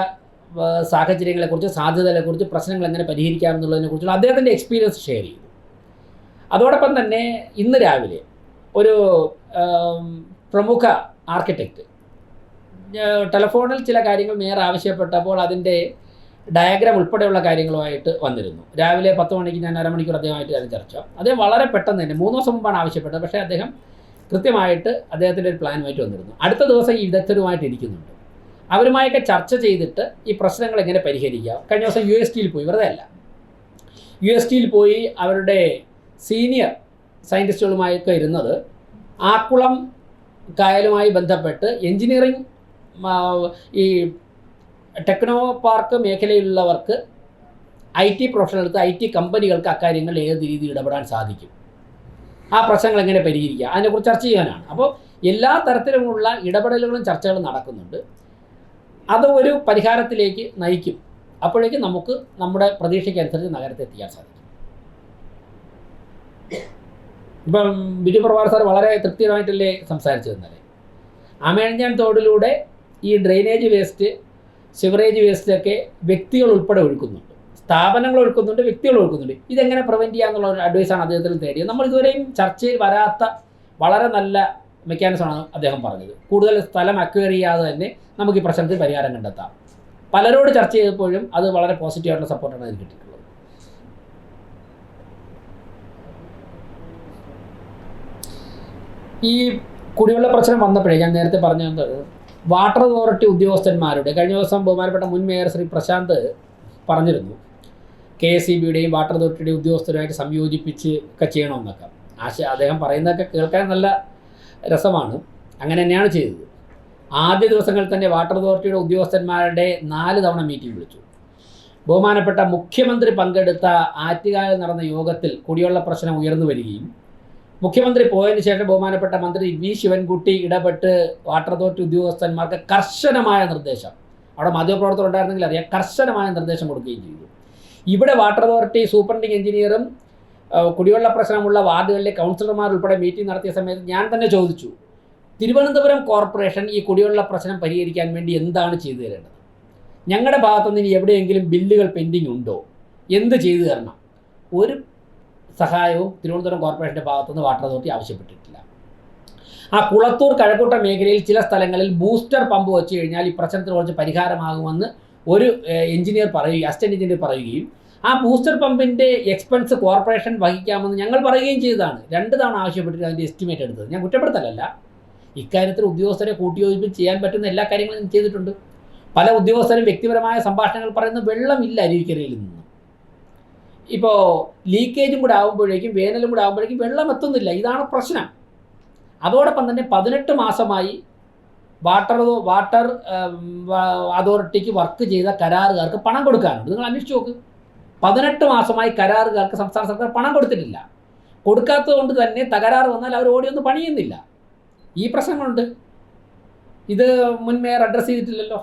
സാഹചര്യങ്ങളെക്കുറിച്ച്, സാധ്യതകളെക്കുറിച്ച്, പ്രശ്നങ്ങൾ എങ്ങനെ പരിഹരിക്കാമെന്നുള്ളതിനെക്കുറിച്ചുള്ള അദ്ദേഹത്തിൻ്റെ എക്സ്പീരിയൻസ് ഷെയർ ചെയ്തു. അതോടൊപ്പം തന്നെ ഇന്ന് രാവിലെ ഒരു പ്രമുഖ ആർക്കിടെക്റ്റ് ടെലഫോണിൽ ചില കാര്യങ്ങൾ മേയർ ആവശ്യപ്പെട്ടപ്പോൾ അതിൻ്റെ ഡയഗ്രാം ഉൾപ്പെടെയുള്ള കാര്യങ്ങളുമായിട്ട് വന്നിരുന്നു. രാവിലെ 10 മണിക്ക് ഞാൻ അരമണിക്കൂർ അദ്ദേഹമായിട്ട് ചർച്ച. അദ്ദേഹം വളരെ പെട്ടെന്ന് തന്നെ 3 ദിവസം മുമ്പാണ് ആവശ്യപ്പെട്ടത്. പക്ഷേ അദ്ദേഹം കൃത്യമായിട്ട് അദ്ദേഹത്തിൻ്റെ ഒരു പ്ലാനുമായിട്ട് വന്നിരുന്നു. അടുത്ത ദിവസം ഈ വിദഗ്ധരുമായിട്ട് ഇരിക്കുന്നുണ്ട്. അവരുമായൊക്കെ ചർച്ച ചെയ്തിട്ട് ഈ പ്രശ്നങ്ങൾ എങ്ങനെ പരിഹരിക്കാം. കഴിഞ്ഞ ദിവസം USTയിൽ പോയി, വെറുതെ അല്ല, USTയിൽ പോയി അവരുടെ സീനിയർ സയൻറ്റിസ്റ്റുകളുമായൊക്കെ ഇരുന്നത് ആക്കുളം കായലുമായി ബന്ധപ്പെട്ട് എൻജിനീയറിംഗ് ഈ ടെക്നോ പാർക്ക് മേഖലയിലുള്ളവർക്ക് IT പ്രൊഫഷണൽസ്, IT കമ്പനികൾക്ക് അക്കാര്യങ്ങൾ ഏത് രീതിയിൽ ഇടപെടാൻ സാധിക്കും, ആ പ്രശ്നങ്ങൾ എങ്ങനെ പരിഹരിക്കുക, അതിനെക്കുറിച്ച് ചർച്ച ചെയ്യാനാണ്. അപ്പോൾ എല്ലാ തരത്തിലുമുള്ള ഇടപെടലുകളും ചർച്ചകളും നടക്കുന്നുണ്ട്. അത് ഒരു പരിഹാരത്തിലേക്ക് നയിക്കും. അപ്പോഴേക്കും നമുക്ക് നമ്മുടെ പ്രതീക്ഷയ്ക്കനുസരിച്ച് നഗരത്തെ എത്തിക്കാൻ സാധിക്കും. ഇപ്പം ബിജു പ്രഭാകർ സാർ വളരെ തൃപ്തികരമായിട്ടല്ലേ സംസാരിച്ചതെന്നല്ലേ. ആമേഴഞ്ചാൻ തോടിലൂടെ ഈ ഡ്രെയിനേജ് വേസ്റ്റ്, സിവറേജ് വേസ്റ്റൊക്കെ വ്യക്തികൾ ഉൾപ്പെടെ ഒഴുക്കുന്നുണ്ട്, സ്ഥാപനങ്ങൾ ഒഴുക്കുന്നുണ്ട്, വ്യക്തികൾ ഒഴുക്കുന്നുണ്ട്. ഇതെങ്ങനെ പ്രിവെൻറ്റ് ചെയ്യാമെന്നുള്ള ഒരു അഡ്വൈസാണ് അദ്ദേഹത്തിൽ തേടിയത്. നമ്മൾ ഇതുവരെയും ചർച്ചയിൽ വരാത്ത വളരെ നല്ല മെക്കാനിസമാണ് അദ്ദേഹം പറഞ്ഞത്. കൂടുതൽ സ്ഥലം അക്വയർ ചെയ്യാതെ തന്നെ നമുക്ക് ഈ പ്രശ്നത്തിൽ പരിഹാരം കണ്ടെത്താം. പലരോട് ചർച്ച ചെയ്തപ്പോഴും അത് വളരെ പോസിറ്റീവായിട്ടുള്ള സപ്പോർട്ടാണ് അതിന് കിട്ടിയിട്ടുള്ളത്. ഈ കുടിവെള്ള പ്രശ്നം വന്നപ്പോഴേ ഞാൻ നേരത്തെ പറഞ്ഞത് വാട്ടർ അതോറിറ്റി ഉദ്യോഗസ്ഥന്മാരുടെ കഴിഞ്ഞ ദിവസം ബഹുമാനപ്പെട്ട മുൻ മേയർ ശ്രീ പ്രശാന്ത് പറഞ്ഞിരുന്നു, KSEBയുടെയും വാട്ടർ അതോറിറ്റിയുടെയും ഉദ്യോഗസ്ഥരുമായിട്ട് സംയോജിപ്പിച്ച് ഒക്കെ ചെയ്യണമെന്നൊക്കെ. അദ്ദേഹം പറയുന്നതൊക്കെ കേൾക്കാൻ നല്ല രസമാണ്. അങ്ങനെ തന്നെയാണ് ചെയ്തത്. ആദ്യ ദിവസങ്ങളിൽ തന്നെ വാട്ടർ അതോറിറ്റിയുടെ ഉദ്യോഗസ്ഥന്മാരുടെ 4 തവണ മീറ്റിംഗ് വിളിച്ചു. ബഹുമാനപ്പെട്ട മുഖ്യമന്ത്രി പങ്കെടുത്ത ആറ്റുകാലിൽ നടന്ന യോഗത്തിൽ കുടിവെള്ള പ്രശ്നം ഉയർന്നു വരികയും മുഖ്യമന്ത്രി പോയതിനു ശേഷം ബഹുമാനപ്പെട്ട മന്ത്രി V ശിവൻകുട്ടി ഇടപെട്ട് വാട്ടർ അതോറിറ്റി ഉദ്യോഗസ്ഥന്മാർക്ക് കർശനമായ നിർദ്ദേശം, അവിടെ മാധ്യമപ്രവർത്തകർ ഉണ്ടായിരുന്നെങ്കിൽ അറിയാം, കർശനമായ നിർദ്ദേശം കൊടുക്കുകയും ചെയ്തു. ഇവിടെ വാട്ടർ അതോറിറ്റി സൂപ്രണ്ടിങ് എഞ്ചിനീയറും കുടിവെള്ള പ്രശ്നമുള്ള വാർഡുകളിലെ കൗൺസിലർമാർ ഉൾപ്പെടെ മീറ്റിംഗ് നടത്തിയ സമയത്ത് ഞാൻ തന്നെ ചോദിച്ചു, തിരുവനന്തപുരം കോർപ്പറേഷൻ ഈ കുടിവെള്ള പ്രശ്നം പരിഹരിക്കാൻ വേണ്ടി എന്താണ് ചെയ്തു തരേണ്ടത്? ഞങ്ങളുടെ ഭാഗത്തുനിന്ന് ഇനി എവിടെയെങ്കിലും ബില്ലുകൾ പെൻഡിങ് ഉണ്ടോ? എന്ത് ചെയ്തു തരണം? ഒരു സഹായവും തിരുവനന്തപുരം കോർപ്പറേഷൻ്റെ ഭാഗത്തുനിന്ന് വാട്ടർ അതോറിറ്റി ആവശ്യപ്പെട്ടിട്ടില്ല. ആ കുളത്തൂർ കഴക്കൂട്ടം മേഖലയിൽ ചില സ്ഥലങ്ങളിൽ ബൂസ്റ്റർ പമ്പ് വെച്ച് കഴിഞ്ഞാൽ ഈ പ്രശ്നത്തിന് കുറച്ച് പരിഹാരമാകുമെന്ന് ഒരു എഞ്ചിനീയർ പറയുകയും അസിസ്റ്റൻറ്റ് എഞ്ചിനീയർ പറയുകയും ആ ബൂസ്റ്റർ പമ്പിൻ്റെ എക്സ്പെൻസ് കോർപ്പറേഷൻ വഹിക്കാമെന്ന് ഞങ്ങൾ പറയുകയും ചെയ്തതാണ്. 2 തവണ ആവശ്യപ്പെട്ടിട്ട് അതിൻ്റെ എസ്റ്റിമേറ്റ് എടുത്തത്. ഞാൻ കുറ്റപ്പെടുത്തലല്ല, ഇക്കാര്യത്തിൽ ഉദ്യോഗസ്ഥരെ കൂട്ടിയോജിപ്പിച്ച് ചെയ്യാൻ പറ്റുന്ന എല്ലാ കാര്യങ്ങളും ചെയ്തിട്ടുണ്ട്. പല ഉദ്യോഗസ്ഥരും വ്യക്തിപരമായ സംഭാഷണങ്ങൾ പറയുന്നത് വെള്ളമില്ല അരുവിക്കരയിൽ നിന്ന്. ഇപ്പോൾ ലീക്കേജും കൂടെ ആകുമ്പോഴേക്കും, വേനലും കൂടെ ആകുമ്പോഴേക്കും വെള്ളം എത്തുന്നില്ല. ഇതാണ് പ്രശ്നം. അതോടൊപ്പം തന്നെ 18 മാസമായി വാട്ടർ അതോറിറ്റിക്ക് വർക്ക് ചെയ്ത കരാറുകാർക്ക് പണം കൊടുക്കാനുണ്ട്. നിങ്ങൾ അന്വേഷിച്ച് നോക്ക്. 18 മാസമായി കരാറുകാർക്ക് സംസ്ഥാന സർക്കാർ പണം കൊടുത്തിട്ടില്ല. കൊടുക്കാത്തത് കൊണ്ട് തന്നെ തകരാറ് വന്നാൽ അവർ ഓടിയൊന്നും പണിയുന്നില്ല. ഈ പ്രശ്നങ്ങളുണ്ട്. ഇത് മുൻ മേയർ അഡ്രസ്സ് ചെയ്തിട്ടില്ലല്ലോ.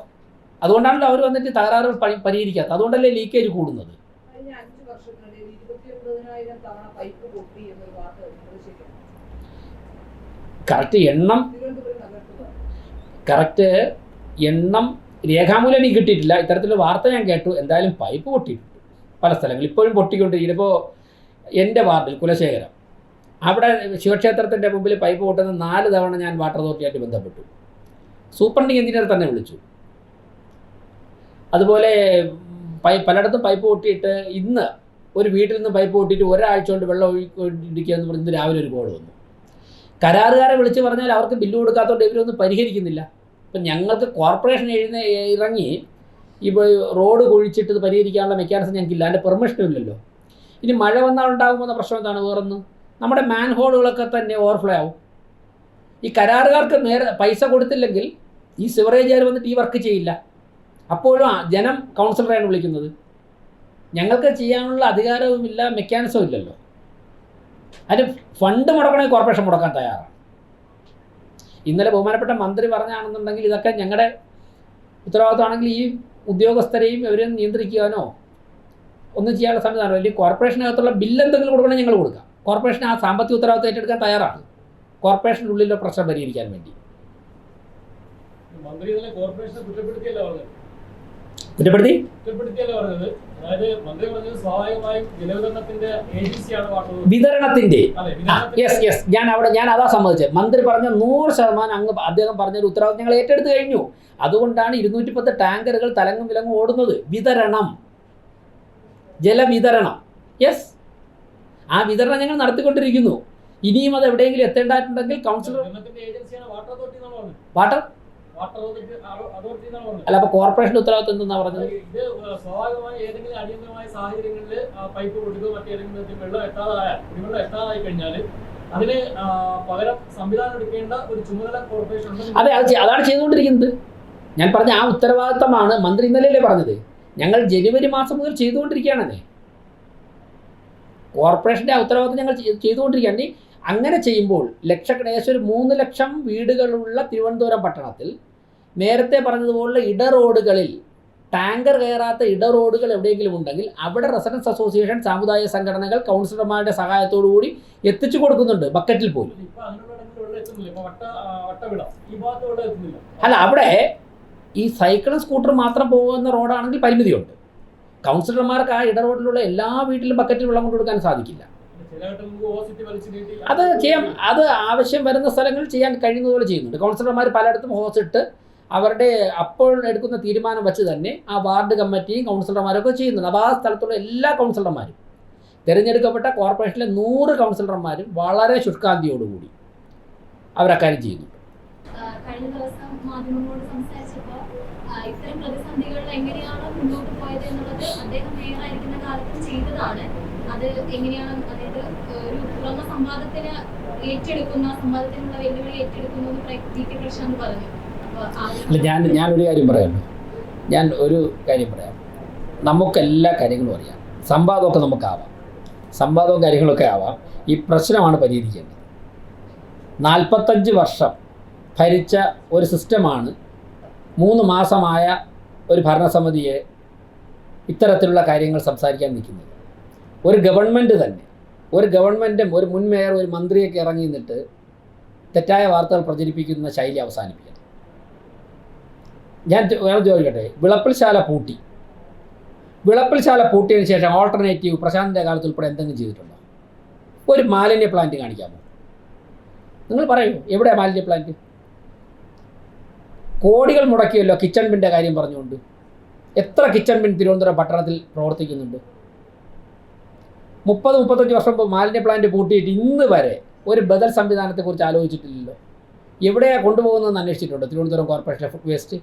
അതുകൊണ്ടാണല്ലോ അവർ വന്നിട്ട് തകരാറുകൾ പരിഹരിക്കാത്തത്. അതുകൊണ്ടല്ലേ ലീക്കേജ് കൂടുന്നത്. കറക്റ്റ് എണ്ണം രേഖാമൂലം എനിക്ക് കിട്ടിയിട്ടില്ല. ഇത്തരത്തിലുള്ള വാർത്ത ഞാൻ കേട്ടു. എന്തായാലും പൈപ്പ് പൊട്ടിയിട്ടുണ്ട് പല സ്ഥലങ്ങളിൽ, ഇപ്പോഴും പൊട്ടിക്കൊണ്ടിരിക്കും. ഇപ്പോൾ എൻ്റെ വാർഡിൽ കുലശേഖരം, അവിടെ ശിവക്ഷേത്രത്തിൻ്റെ മുമ്പിൽ പൈപ്പ് പൊട്ടുന്ന 4 തവണ ഞാൻ വാട്ടർ അതോറിറ്റിയായിട്ട് ബന്ധപ്പെട്ടു. സൂപ്രണ്ടിങ് എഞ്ചിനീയർ തന്നെ വിളിച്ചു. അതുപോലെ പലയിടത്തും പൈപ്പ് പൊട്ടിയിട്ട് ഇന്ന് ഒരു വീട്ടിൽ നിന്ന് പൈപ്പ് പൊട്ടിയിട്ട് ഒരാഴ്ച കൊണ്ട് വെള്ളം ഒഴിക്കുക എന്ന് പറഞ്ഞ് ഇന്ന് രാവിലെ ഒരു കോൾ വന്നു. കരാറുകാരെ വിളിച്ച് പറഞ്ഞാൽ അവർക്ക് ബില്ല് കൊടുക്കാത്തതുകൊണ്ട് ഇവരൊന്നും പരിഹരിക്കുന്നില്ല. ഇപ്പം ഞങ്ങൾക്ക് കോർപ്പറേഷൻ ഇറങ്ങി ഇപ്പോൾ റോഡ് കുഴിച്ചിട്ട് ഇത് പരിഹരിക്കാനുള്ള മെക്കാനിസം ഞങ്ങൾക്കില്ല, അതിൻ്റെ പെർമിഷനും ഇല്ലല്ലോ. ഇനി മഴ വന്നാൽ ഉണ്ടാകുമെന്ന പ്രശ്നം എന്താണ്? വേറൊന്ന് നമ്മുടെ മാൻ ഹോളുകളൊക്കെ തന്നെ ഓവർഫ്ലോ ആവും. ഈ കരാറുകാർക്ക് നേരെ പൈസ കൊടുത്തില്ലെങ്കിൽ ഈ സിവറേജുകാർ വന്നിട്ട് ഈ വർക്ക് ചെയ്യില്ല. അപ്പോഴും ജനം കൗൺസിലറെയാണ് വിളിക്കുന്നത്. ഞങ്ങൾക്ക് ചെയ്യാനുള്ള അധികാരവുമില്ല, മെക്കാനിസവും ഇല്ലല്ലോ. അതിന് ഫണ്ട് മുടക്കണമെങ്കിൽ കോർപ്പറേഷൻ മുടക്കാൻ തയ്യാറാണ്. ഇന്നലെ ബഹുമാനപ്പെട്ട മന്ത്രി പറഞ്ഞാണെന്നുണ്ടെങ്കിൽ ഇതൊക്കെ ഞങ്ങളുടെ ഉത്തരവാദിത്തമാണെങ്കിൽ ഈ ഉദ്യോഗസ്ഥരെയും ഇവരെയും നിയന്ത്രിക്കാനോ ഒന്നും ചെയ്യാനുള്ള സംവിധാനം. അല്ലെങ്കിൽ കോർപ്പറേഷനകത്തുള്ള ബില്ല് എന്തെങ്കിലും കൊടുക്കണമെങ്കിൽ ഞങ്ങൾ കൊടുക്കാം. കോർപ്പറേഷൻ ആ സാമ്പത്തിക ഉത്തരവാദിത്തം ഏറ്റെടുക്കാൻ തയ്യാറാണ്, കോർപ്പറേഷൻ്റെ ഉള്ളിലെ പ്രശ്നം പരിഹരിക്കാൻ വേണ്ടി. വിതരണത്തിന്റെ ഞാൻ അതാ സമ്മതിച്ചത്. മന്ത്രി പറഞ്ഞ 100% അങ്ങ് അദ്ദേഹം പറഞ്ഞൊരു ഉത്തരവാദിത്തം ഞങ്ങൾ ഏറ്റെടുത്ത് കഴിഞ്ഞു. അതുകൊണ്ടാണ് 210 ടാങ്കറുകൾ തലങ്ങും വിലങ്ങും ഓടുന്നത്. വിതരണം, ജലവിതരണം, യെസ്, ആ വിതരണം ഞങ്ങൾ നടത്തിക്കൊണ്ടിരിക്കുന്നു. ഇനിയും അത് എവിടെയെങ്കിലും എത്തേണ്ടതായിട്ടുണ്ടെങ്കിൽ കൗൺസിലർ വാട്ടർ അല്ല, അപ്പൊ കോർപ്പറേഷന്റെ ഉത്തരവാദിത്വം എന്തെന്നാ പറഞ്ഞത്? ഏതെങ്കിലും അടിയന്തരമായ സാഹചര്യങ്ങളിൽ പൈപ്പ് കൊടുക്കുക, മറ്റേതെങ്കിലും വെള്ളം എത്താതായി കഴിഞ്ഞാൽ അതിന് പകരം സംവിധാനം എടുക്കേണ്ട ഒരു ചുമതല കോർപ്പറേഷൻ. അതെ, അതാണ് ചെയ്തുകൊണ്ടിരിക്കുന്നത്. ഞാൻ പറഞ്ഞ ആ ഉത്തരവാദിത്തമാണ് മന്ത്രി ഇന്നലെയല്ലേ പറഞ്ഞത്. ഞങ്ങൾ ജനുവരി മാസം മുതൽ ചെയ്തുകൊണ്ടിരിക്കുകയാണെന്നേ. കോർപ്പറേഷൻ്റെ ആ ഉത്തരവാദിത്തം ഞങ്ങൾ ചെയ്തുകൊണ്ടിരിക്കുകയാണ്. അങ്ങനെ ചെയ്യുമ്പോൾ ഏകദേശം ഒരു 3 ലക്ഷം വീടുകളുള്ള തിരുവനന്തപുരം പട്ടണത്തിൽ നേരത്തെ പറഞ്ഞതുപോലുള്ള ഇടറോഡുകളിൽ ടാങ്കർ കയറാത്ത ഇടറോഡുകൾ എവിടെയെങ്കിലും ഉണ്ടെങ്കിൽ അവിടെ റെസിഡൻസ് അസോസിയേഷൻ, സാമുദായിക സംഘടനകൾ, കൗൺസിലർമാരുടെ സഹായത്തോടു കൂടി എത്തിച്ചു കൊടുക്കുന്നുണ്ട്, ബക്കറ്റിൽ പോലും. അല്ല, അവിടെ ഈ സൈക്കിളും സ്കൂട്ടറും മാത്രം പോകുന്ന റോഡാണെങ്കിൽ പരിമിതിയുണ്ട്. കൗൺസിലർമാർക്ക് ആ ഇടറോഡിലുള്ള എല്ലാ വീട്ടിലും ബക്കറ്റിൽ വെള്ളം കൊണ്ടു കൊടുക്കാൻ സാധിക്കില്ല. അത് ചെയ്യാം, അത് ആവശ്യം വരുന്ന സ്ഥലങ്ങളിൽ ചെയ്യാൻ കഴിയുന്നതുപോലെ ചെയ്യുന്നുണ്ട്. കൗൺസിലർമാർ പലയിടത്തും ഹോസിട്ട് അവരുടെ അപ്പോൾ എടുക്കുന്ന തീരുമാനം വെച്ച് തന്നെ ആ വാർഡ് കമ്മിറ്റിയും കൗൺസിലർമാരൊക്കെ ചെയ്യുന്നുണ്ട്. അപ്പോൾ ആ സ്ഥലത്തുള്ള എല്ലാ കൗൺസിലർമാരും, തിരഞ്ഞെടുക്കപ്പെട്ട കോർപ്പറേഷനിലെ 100 കൗൺസിലർമാരും വളരെ ശുഷ്കാന്തിയോടുകൂടി അവരക്കാര്യം ചെയ്യുന്നുണ്ട്. കഴിഞ്ഞ ദിവസം മാധ്യമങ്ങളോട് സംസാരിച്ചപ്പോൾ ഇത്തരം പ്രതിസന്ധികളിൽ എങ്ങനെയാണ് മുന്നോട്ട് പോയത് എന്നുള്ളത് അദ്ദേഹം മേയറായിരിക്കുന്ന കാലത്ത് ചെയ്തതാണ്. അത് എങ്ങനെയാണ്, അതായത് ഒരു തുറന്ന സംവാദത്തിന് സംവാദത്തിനുള്ള വെല്ലുവിളി ഏറ്റെടുക്കുന്നു ടി കെ പ്രശാന്ത് പറഞ്ഞു. ഞാനൊരു കാര്യം പറയാം. നമുക്കെല്ലാ കാര്യങ്ങളും അറിയാം, സംവാദമൊക്കെ നമുക്കാവാം, സംവാദവും കാര്യങ്ങളൊക്കെ ആവാം. ഈ പ്രശ്നമാണ് പരിഹരിക്കേണ്ടത്. 45 വർഷം ഭരിച്ച ഒരു സിസ്റ്റമാണ് 3 മാസമായ ഒരു ഭരണസമിതിയെ ഇത്തരത്തിലുള്ള കാര്യങ്ങൾ സംസാരിക്കാൻ നിൽക്കുന്നത്. ഒരു ഗവൺമെൻറ്റും ഒരു മുൻ മേയർ, ഒരു മന്ത്രിയൊക്കെ ഇറങ്ങി നിന്നിട്ട് തെറ്റായ വാർത്തകൾ പ്രചരിപ്പിക്കുന്ന ശൈലി അവസാനിപ്പിക്കണം. ഞാൻ വേറെ ചോദിക്കട്ടെ, വിളപ്പിൽശാല പൂട്ടിയതിന് ശേഷം ഓൾട്ടർനേറ്റീവ് പ്രശാന്തിൻ്റെ കാലത്ത് ഉൾപ്പെടെ എന്തെങ്കിലും ചെയ്തിട്ടുണ്ടോ? ഒരു മാലിന്യ പ്ലാന്റ് കാണിക്കാമോ? നിങ്ങൾ പറയൂ, എവിടെയാണ് മാലിന്യ പ്ലാന്റ്? കോടികൾ മുടക്കിയല്ലോ കിച്ചൺ ബിൻ്റെ കാര്യം പറഞ്ഞുകൊണ്ട്. എത്ര കിച്ചൺ ബിൻ തിരുവനന്തപുരം പട്ടണത്തിൽ പ്രവർത്തിക്കുന്നുണ്ട്? 30-35 വർഷം മുമ്പ് മാലിന്യ പ്ലാന്റ് പൂട്ടിയിട്ട് ഇന്ന് വരെ ഒരു ബദൽ സംവിധാനത്തെക്കുറിച്ച് ആലോചിച്ചിട്ടില്ലല്ലോ. എവിടെയാണ് കൊണ്ടുപോകുന്നതെന്ന് അന്വേഷിച്ചിട്ടുണ്ടോ തിരുവനന്തപുരം കോർപ്പറേഷനിലെ ഫുഡ് വേസ്റ്റ്?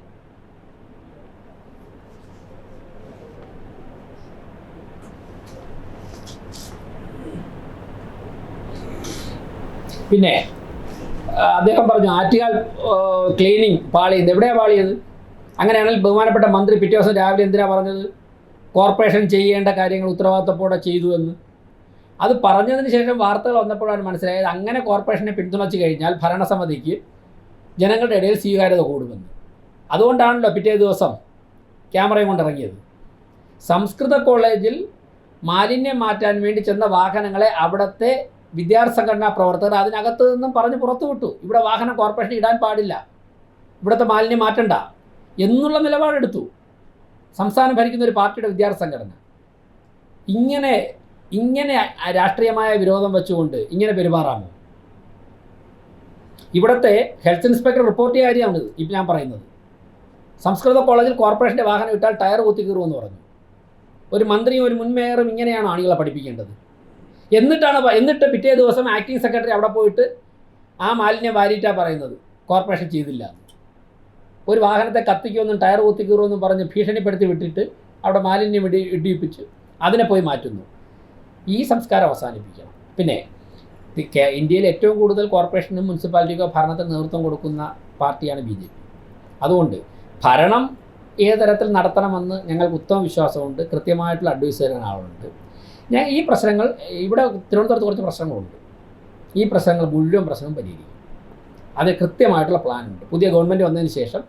പിന്നെ അദ്ദേഹം പറഞ്ഞു ആറ്റുകാൽ ക്ലീനിങ് പാളിയത്. എവിടെയാണ് പാളിയത്? അങ്ങനെയാണെങ്കിൽ ബഹുമാനപ്പെട്ട മന്ത്രി പിറ്റേ ദിവസം രാവിലെ എന്തിനാണ് പറഞ്ഞത് കോർപ്പറേഷൻ ചെയ്യേണ്ട കാര്യങ്ങൾ ഉത്തരവാദിത്തത്തോടെ ചെയ്തു എന്ന്? അത് പറഞ്ഞതിന് ശേഷം വാർത്തകൾ വന്നപ്പോഴാണ് മനസ്സിലായത് അങ്ങനെ കോർപ്പറേഷനെ പിന്തുണച്ച് കഴിഞ്ഞാൽ ഭരണസമിതിക്ക് ജനങ്ങളുടെ ഇടയിൽ സ്വീകാര്യത കൂടുമെന്ന്. അതുകൊണ്ടാണല്ലോ പിറ്റേ ദിവസം ക്യാമറയും കൊണ്ടിറങ്ങിയത്. സംസ്കൃത കോളേജിൽ മാലിന്യം മാറ്റാൻ വേണ്ടി ചെന്ന വാഹനങ്ങളെ അവിടുത്തെ വിദ്യാർത്ഥി സംഘടനാ പ്രവർത്തകർ അതിനകത്ത് നിന്നും പറഞ്ഞ് പുറത്തുവിട്ടു. ഇവിടെ വാഹനം കോർപ്പറേഷൻ ഇടാൻ പാടില്ല, ഇവിടുത്തെ മാലിന്യം മാറ്റണ്ട എന്നുള്ള നിലപാടെടുത്തു സംസ്ഥാനം ഭരിക്കുന്ന ഒരു പാർട്ടിയുടെ വിദ്യാർത്ഥി സംഘടന. ഇങ്ങനെ രാഷ്ട്രീയമായ വിരോധം വെച്ചുകൊണ്ട് ഇങ്ങനെ പെരുമാറാമോ? ഇവിടുത്തെ ഹെൽത്ത് ഇൻസ്പെക്ടർ റിപ്പോർട്ട് ചെയ്ത കാര്യമാണ് ഇപ്പം ഞാൻ പറയുന്നത്. സംസ്കൃത കോളേജിൽ കോർപ്പറേഷൻ്റെ വാഹനം ഇട്ടാൽ ടയർ കുത്തി കീറുമെന്ന് പറഞ്ഞു. ഒരു മന്ത്രിയും ഒരു മുൻ മേയറും ഇങ്ങനെയാണ് ആളുകളെ പഠിപ്പിക്കേണ്ടത്. എന്നിട്ട് പിറ്റേ ദിവസം ആക്ടിംഗ് സെക്രട്ടറി അവിടെ പോയിട്ട് ആ മാലിന്യം വാരിയിട്ടാണ് പറയുന്നത് കോർപ്പറേഷൻ ചെയ്തില്ല. ഒരു വാഹനത്തെ കത്തിക്കുമെന്നും ടയർ കുത്തിക്കീറുമെന്നും പറഞ്ഞ് ഭീഷണിപ്പെടുത്തി വിട്ടിട്ട് അവിടെ മാലിന്യം ഇടിയിപ്പിച്ച് അതിനെ പോയി മാറ്റുന്നു. ഈ സംസ്കാരം അവസാനിപ്പിക്കണം. പിന്നെ ഇന്ത്യയിൽ ഏറ്റവും കൂടുതൽ കോർപ്പറേഷനും മുനിസിപ്പാലിറ്റിക്കോ ഭരണത്തിന് നേതൃത്വം കൊടുക്കുന്ന പാർട്ടിയാണ് BJP. അതുകൊണ്ട് ഭരണം ഏത് തരത്തിൽ നടത്തണമെന്ന് ഞങ്ങൾക്ക് ഉത്തമ വിശ്വാസമുണ്ട്. കൃത്യമായിട്ടുള്ള അഡ്വൈസ് തരുന്ന ആളുണ്ട്. ഞാൻ ഈ പ്രശ്നങ്ങൾ ഇവിടെ തിരുവനന്തപുരത്ത് കുറച്ച് പ്രശ്നങ്ങളുണ്ട്. ഈ പ്രശ്നങ്ങൾ മുഴുവൻ പ്രശ്നവും പരിഹരിക്കും. അത് കൃത്യമായിട്ടുള്ള പ്ലാനുണ്ട്. പുതിയ ഗവൺമെൻറ് വന്നതിന് ശേഷം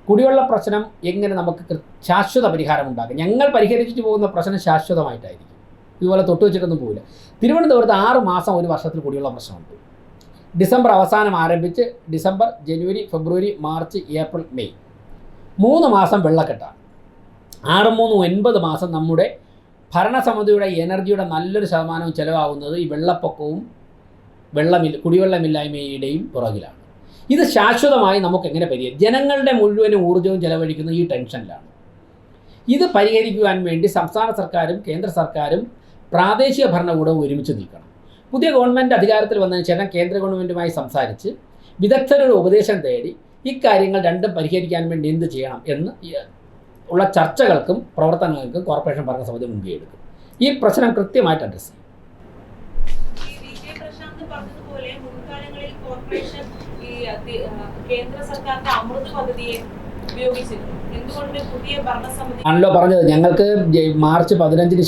കുടിവെള്ള പ്രശ്നം എങ്ങനെ നമുക്ക് ശാശ്വത പരിഹാരം ഉണ്ടാക്കും. ഞങ്ങൾ പരിഹരിച്ചിട്ട് പോകുന്ന പ്രശ്നം ശാശ്വതമായിട്ടായിരിക്കും. ഇതുപോലെ തൊട്ട് വെച്ചിട്ടൊന്നും പോകില്ല. തിരുവനന്തപുരത്ത് 6 മാസം ഒരു വർഷത്തിൽ കുടിവെള്ള പ്രശ്നമുണ്ട്. ഡിസംബർ അവസാനം ആരംഭിച്ച് ഡിസംബർ, ജനുവരി, ഫെബ്രുവരി, മാർച്ച്, ഏപ്രിൽ, മെയ് 3 മാസം വെള്ളക്കെട്ടാണ്. 6, 3, 9 മാസം നമ്മുടെ ഭരണസമിതിയുടെ എനർജിയുടെ നല്ലൊരു ശതമാനവും ചിലവാകുന്നത് ഈ വെള്ളപ്പൊക്കവും കുടിവെള്ളമില്ലായ്മയുടെയും പുറകിലാണ്. ഇത് ശാശ്വതമായി നമുക്ക് എങ്ങനെ പരിഹരിക്കും? ജനങ്ങളുടെ മുഴുവനും ഊർജ്ജവും ചെലവഴിക്കുന്നത് ഈ ടെൻഷനിലാണ്. ഇത് പരിഹരിക്കുവാൻ വേണ്ടി സംസ്ഥാന സർക്കാരും കേന്ദ്ര സർക്കാരും പ്രാദേശിക ഭരണകൂടവും ഒരുമിച്ച് നിൽക്കണം. പുതിയ ഗവൺമെൻറ് അധികാരത്തിൽ വന്നതിന് ശേഷം കേന്ദ്ര ഗവൺമെൻറ്റുമായി സംസാരിച്ച് വിദഗ്ധരുടെ ഉപദേശം തേടി ഇക്കാര്യങ്ങൾ രണ്ടും പരിഹരിക്കാൻ വേണ്ടി എന്ത് ചെയ്യണം എന്ന് ഉള്ള ചർച്ചകൾക്കും പ്രവർത്തനങ്ങൾക്കും കോർപ്പറേഷൻ ഭരണസമിതി മുൻകൈ എടുക്കും. ഈ പ്രശ്നം കൃത്യമായിട്ട് അഡ്രസ് ചെയ്യും. ആണല്ലോ പറഞ്ഞത്. ഞങ്ങൾക്ക് മാർച്ച് 15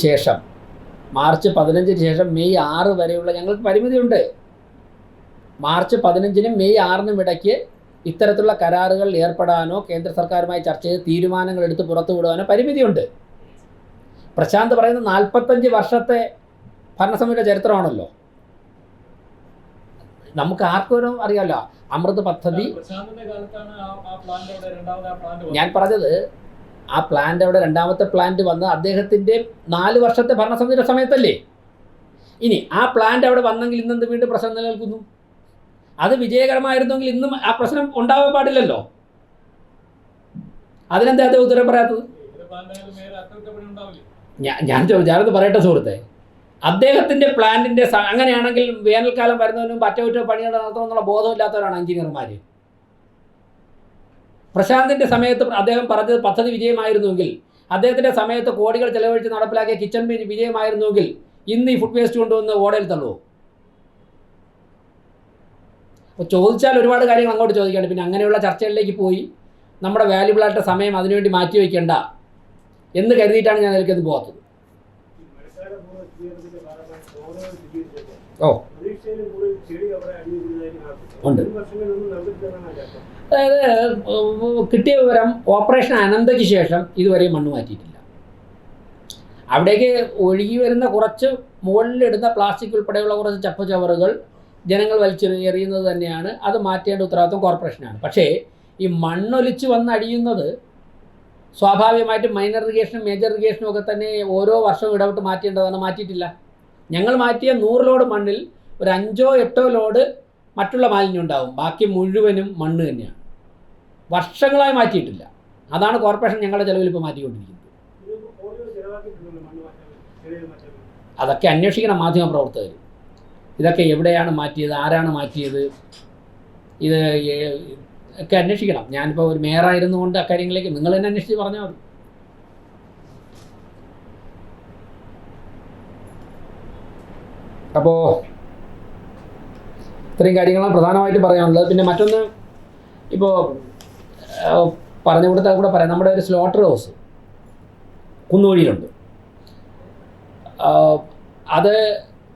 ശേഷം മെയ് 6 വരെയുള്ള ഞങ്ങൾക്ക് പരിമിതിയുണ്ട്. മാർച്ച് 15-നും മെയ് 6-നും ഇടയ്ക്ക് ഇത്തരത്തിലുള്ള കരാറുകൾ ഏർപ്പെടാനോ കേന്ദ്ര സർക്കാരുമായി ചർച്ച ചെയ്ത് തീരുമാനങ്ങൾ എടുത്ത് പുറത്തു വിടുവാനോ പരിമിതിയുണ്ട്. പ്രശാന്ത് പറയുന്നത് 45 വർഷത്തെ ഭരണസമിതിയുടെ ചരിത്രമാണല്ലോ. നമുക്ക് ആർക്കും അറിയാമല്ലോ. അമൃത് പദ്ധതി ഞാൻ പറഞ്ഞത് ആ പ്ലാന്റ് അവിടെ രണ്ടാമത്തെ പ്ലാന്റ് വന്ന് അദ്ദേഹത്തിൻ്റെ 4 വർഷത്തെ ഭരണസമിതിയുടെ സമയത്തല്ലേ. ഇനി ആ പ്ലാന്റ് അവിടെ വന്നെങ്കിൽ ഇന്നെന്ത് വീണ്ടും പ്രശ്നം നിലനിൽക്കുന്നു? അത് വിജയകരമായിരുന്നെങ്കിൽ ഇന്നും ആ പ്രശ്നം ഉണ്ടാവാൻ പാടില്ലല്ലോ. അതിനെന്താ അദ്ദേഹം ഉത്തരം പറയാത്തത്? ഞാനത് പറയട്ടെ സുഹൃത്തെ. അദ്ദേഹത്തിൻ്റെ പ്ലാന്റിൻ്റെ അങ്ങനെയാണെങ്കിൽ വേനൽക്കാലം വരുന്നതിനും അറ്റകുറ്റ പണികൾ നടത്തണമെന്നുള്ള ബോധമില്ലാത്തവരാണ് എഞ്ചിനീയർമാർ. പ്രശാന്തിൻ്റെ സമയത്ത് അദ്ദേഹം പറഞ്ഞത് പദ്ധതി വിജയമായിരുന്നുവെങ്കിൽ, അദ്ദേഹത്തിൻ്റെ സമയത്ത് കോടികൾ ചെലവഴിച്ച് നടപ്പിലാക്കിയ കിച്ചൺ ബിൻ വിജയമായിരുന്നുവെങ്കിൽ ഇന്ന് ഈ ഫുഡ് വേസ്റ്റ് കൊണ്ടുവന്ന് ഓടയിൽ തള്ളുമോ? അപ്പോൾ ചോദിച്ചാൽ ഒരുപാട് കാര്യങ്ങൾ അങ്ങോട്ട് ചോദിക്കാണ്ട്. പിന്നെ അങ്ങനെയുള്ള ചർച്ചകളിലേക്ക് പോയി നമ്മുടെ വാല്യുബിളായിട്ട് സമയം അതിനുവേണ്ടി മാറ്റി വയ്ക്കേണ്ട എന്ന് കരുതിയിട്ടാണ് ഞാൻ അതിലേക്കൊന്നും പോകാത്തത്. ഉണ്ട്. അതായത് കിട്ടിയ വിവരം ഓപ്പറേഷൻ അനന്തയ്ക്ക് ശേഷം ഇതുവരെ മണ്ണ് മാറ്റിയിട്ടില്ല. അവിടേക്ക് ഒഴുകി വരുന്ന കുറച്ച് മുകളിലിടുന്ന പ്ലാസ്റ്റിക് ഉൾപ്പെടെയുള്ള കുറച്ച് ചപ്പുചവറുകൾ ജനങ്ങൾ വലിച്ചെറിയുന്നത് തന്നെയാണ്. അത് മാറ്റേണ്ട ഉത്തരവാദിത്വം കോർപ്പറേഷനാണ്. പക്ഷേ ഈ മണ്ണൊലിച്ച് വന്നടിയുന്നത് സ്വാഭാവികമായിട്ടും മൈനർ ഇറിഗേഷനും മേജർ ഇറിഗേഷനും ഒക്കെ തന്നെ ഓരോ വർഷവും ഇടവിട്ട് മാറ്റേണ്ടതാണ്. മാറ്റിയിട്ടില്ല. ഞങ്ങൾ മാറ്റിയ 100 ലോഡ് മണ്ണിൽ ഒരു 5-8 ലോഡ് മറ്റുള്ള മാലിന്യം ഉണ്ടാവും. ബാക്കി മുഴുവനും മണ്ണ് തന്നെയാണ്. വർഷങ്ങളായി മാറ്റിയിട്ടില്ല. അതാണ് കോർപ്പറേഷൻ ഞങ്ങളുടെ ചെലവിൽ ഇപ്പോൾ മാറ്റിക്കൊണ്ടിരിക്കുന്നത്. അതൊക്കെ അന്വേഷിക്കണം മാധ്യമപ്രവർത്തകർ. ഇതൊക്കെ എവിടെയാണ് മാറ്റിയത്, ആരാണ് മാറ്റിയത്, ഇത് ഒക്കെ അന്വേഷിക്കണം. ഞാനിപ്പോൾ ഒരു മേയറായിരുന്നു കൊണ്ട് അക്കാര്യങ്ങളിലേക്ക് നിങ്ങൾ തന്നെ അന്വേഷിച്ച് പറഞ്ഞാൽ മതി. അപ്പോൾ ഇത്രയും കാര്യങ്ങളാണ് പ്രധാനമായിട്ട് പറയാനുള്ളത്. പിന്നെ മറ്റൊന്ന് ഇപ്പോൾ പറഞ്ഞു കൊടുത്താൽ കൂടെ പറയാം. നമ്മുടെ ഒരു സ്ലോട്ടർ ഹൗസ് കുന്നുവഴിയിലുണ്ട്. അത്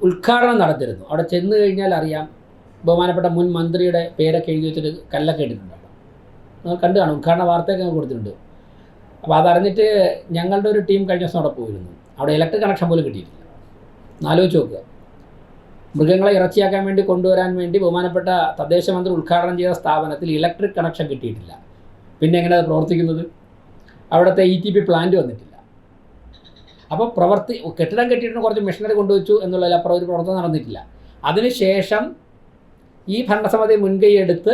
ഉദ്ഘാടനം നടത്തിയിരുന്നു. അവിടെ ചെന്ന് കഴിഞ്ഞാൽ അറിയാം. ബഹുമാനപ്പെട്ട മുൻ മന്ത്രിയുടെ പേരൊക്കെ എഴുതി വെച്ചിട്ട് കല്ലൊക്കെ ഇട്ടിട്ടുണ്ട്. നിങ്ങൾ കണ്ടു കാണും. ഉദ്ഘാടന വാർത്തയൊക്കെ കൊടുത്തിട്ടുണ്ട്. അപ്പോൾ അതറിഞ്ഞിട്ട് ഞങ്ങളുടെ ഒരു ടീം കഴിഞ്ഞ ദിവസം അവിടെ പോയിരുന്നു. അവിടെ ഇലക്ട്രിക് കണക്ഷൻ പോലും കിട്ടിയിട്ടില്ല. ആലോചിച്ച് നോക്കുക. മൃഗങ്ങളെ ഇറച്ചിയാക്കാൻ വേണ്ടി കൊണ്ടുവരാൻ വേണ്ടി ബഹുമാനപ്പെട്ട തദ്ദേശ മന്ത്രി ഉദ്ഘാടനം ചെയ്ത സ്ഥാപനത്തിൽ ഇലക്ട്രിക് കണക്ഷൻ കിട്ടിയിട്ടില്ല. പിന്നെ എങ്ങനെ അത് പ്രവർത്തിക്കുന്നത്? അവിടുത്തെ ETP പ്ലാന്റ് വന്നിട്ടില്ല. അപ്പോൾ കെട്ടിടം കെട്ടിയിട്ട് കുറച്ച് മെഷീനറി കൊണ്ടുവച്ചു എന്നുള്ളതിലപ്പുറം ഒരു പ്രവർത്തനം നടന്നിട്ടില്ല. അതിനുശേഷം ഈ ഭരണസമിതി മുൻകൈ എടുത്ത്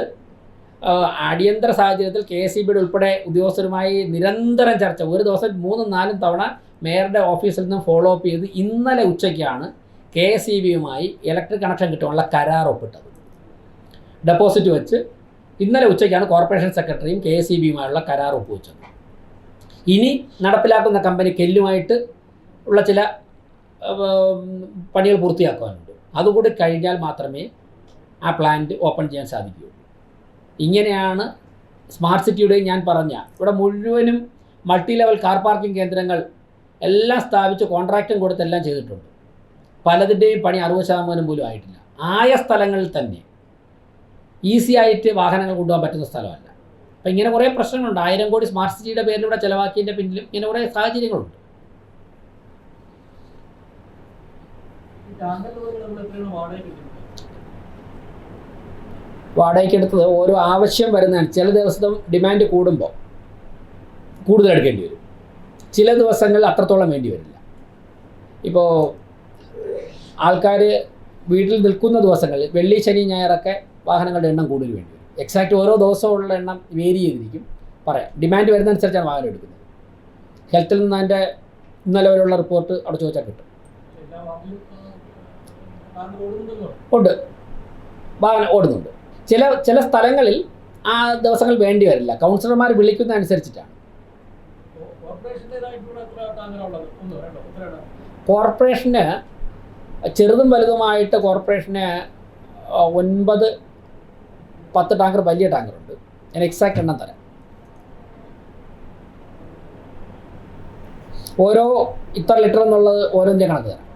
അടിയന്തര സാഹചര്യത്തിൽ KSEBയുടെ ഉൾപ്പെടെ ഉദ്യോഗസ്ഥരുമായി നിരന്തരം ചർച്ച, ഒരു ദിവസം 3-4 തവണ മേയറുടെ ഓഫീസിൽ നിന്നും ഫോളോ അപ്പ് ചെയ്ത് ഇന്നലെ ഉച്ചയ്ക്കാണ് KSEBയുമായി ഇലക്ട്രിക് കണക്ഷൻ കിട്ടാനുള്ള കരാർ ഒപ്പിട്ടത്. ഡെപ്പോസിറ്റ് വെച്ച് ഇന്നലെ ഉച്ചയ്ക്കാണ് കോർപ്പറേഷൻ സെക്രട്ടറിയും KSEBയുമായുള്ള കരാർ ഒപ്പുവെച്ചത്. ഇനി നടപ്പിലാക്കുന്ന കമ്പനി കെല്ലുമായിട്ട് ഉള്ള ചില പണികൾ പൂർത്തിയാക്കാനുണ്ട്. അതുകൂടി കഴിഞ്ഞാൽ മാത്രമേ ആ പ്ലാന്റ് ഓപ്പൺ ചെയ്യാൻ സാധിക്കുകയുള്ളൂ. ഇങ്ങനെയാണ് സ്മാർട്ട് സിറ്റിയുടെ ഞാൻ പറഞ്ഞ ഇവിടെ മുഴുവനും മൾട്ടി ലെവൽ കാർ പാർക്കിംഗ് കേന്ദ്രങ്ങൾ എല്ലാം സ്ഥാപിച്ച് കോൺട്രാക്റ്റും കൊടുത്തെല്ലാം ചെയ്തിട്ടുണ്ട്. പലതിൻ്റെയും പണി 60% പോലും ആയിട്ടില്ല. ആയ സ്ഥലങ്ങളിൽ തന്നെ ഈസി ആയിട്ട് വാഹനങ്ങൾ കൊണ്ടുപോകാൻ പറ്റുന്ന സ്ഥലമല്ല. അപ്പം ഇങ്ങനെ കുറേ പ്രശ്നങ്ങളുണ്ട്. 1000 കോടി സ്മാർട്ട് സിറ്റിയുടെ പേരിലൂടെ ചിലവാക്കിയതിൻ്റെ പിന്നിലും ഇങ്ങനെ കുറേ സാഹചര്യങ്ങളുണ്ട്. വാടകയ്ക്കെടുത്തത് ഓരോ ആവശ്യം വരുന്നതാണ്. ചില ദിവസം ഡിമാൻഡ് കൂടുമ്പോൾ കൂടുതൽ എടുക്കേണ്ടി വരും, ചില ദിവസങ്ങളിൽ അത്രത്തോളം വേണ്ടി വരില്ല. ഇപ്പോൾ ആൾക്കാർ വീട്ടിൽ നിൽക്കുന്ന ദിവസങ്ങളിൽ വെള്ളി, ശനി, ഞായറൊക്കെ വാഹനങ്ങളുടെ എണ്ണം കൂടുതൽ വേണ്ടി വരും. എക്സാക്റ്റ് ഓരോ ദിവസമുള്ള എണ്ണം വേരി ചെയ്തിരിക്കും. പറയാം, ഡിമാൻഡ് വരുന്നതനുസരിച്ചാണ് വാഹനം എടുക്കുന്നത്. ഹെൽത്തിൽ നിന്ന് അതിൻ്റെ ഇന്നലെ വരെയുള്ള റിപ്പോർട്ട് അവിടെ ചോദിച്ചാൽ കിട്ടും. ഉണ്ട്, വാഹനം ഓടുന്നുണ്ട്. ചില സ്ഥലങ്ങളിൽ ആ ദിവസങ്ങൾ വേണ്ടി വരില്ല. കൗൺസിലർമാർ വിളിക്കുന്ന അനുസരിച്ചിട്ടാണ്. കോർപ്പറേഷന് ചെറുതും വലുതുമായിട്ട് കോർപ്പറേഷന് 9-10 ടാങ്കർ വലിയ ടാങ്കറുണ്ട്. ഞാൻ എക്സാക്റ്റ് എണ്ണം തരാം. ഓരോ ഇത്ര ലിറ്റർ എന്നുള്ളത് ഓരോന്നിൻ്റെ കണക്ക് തരാം.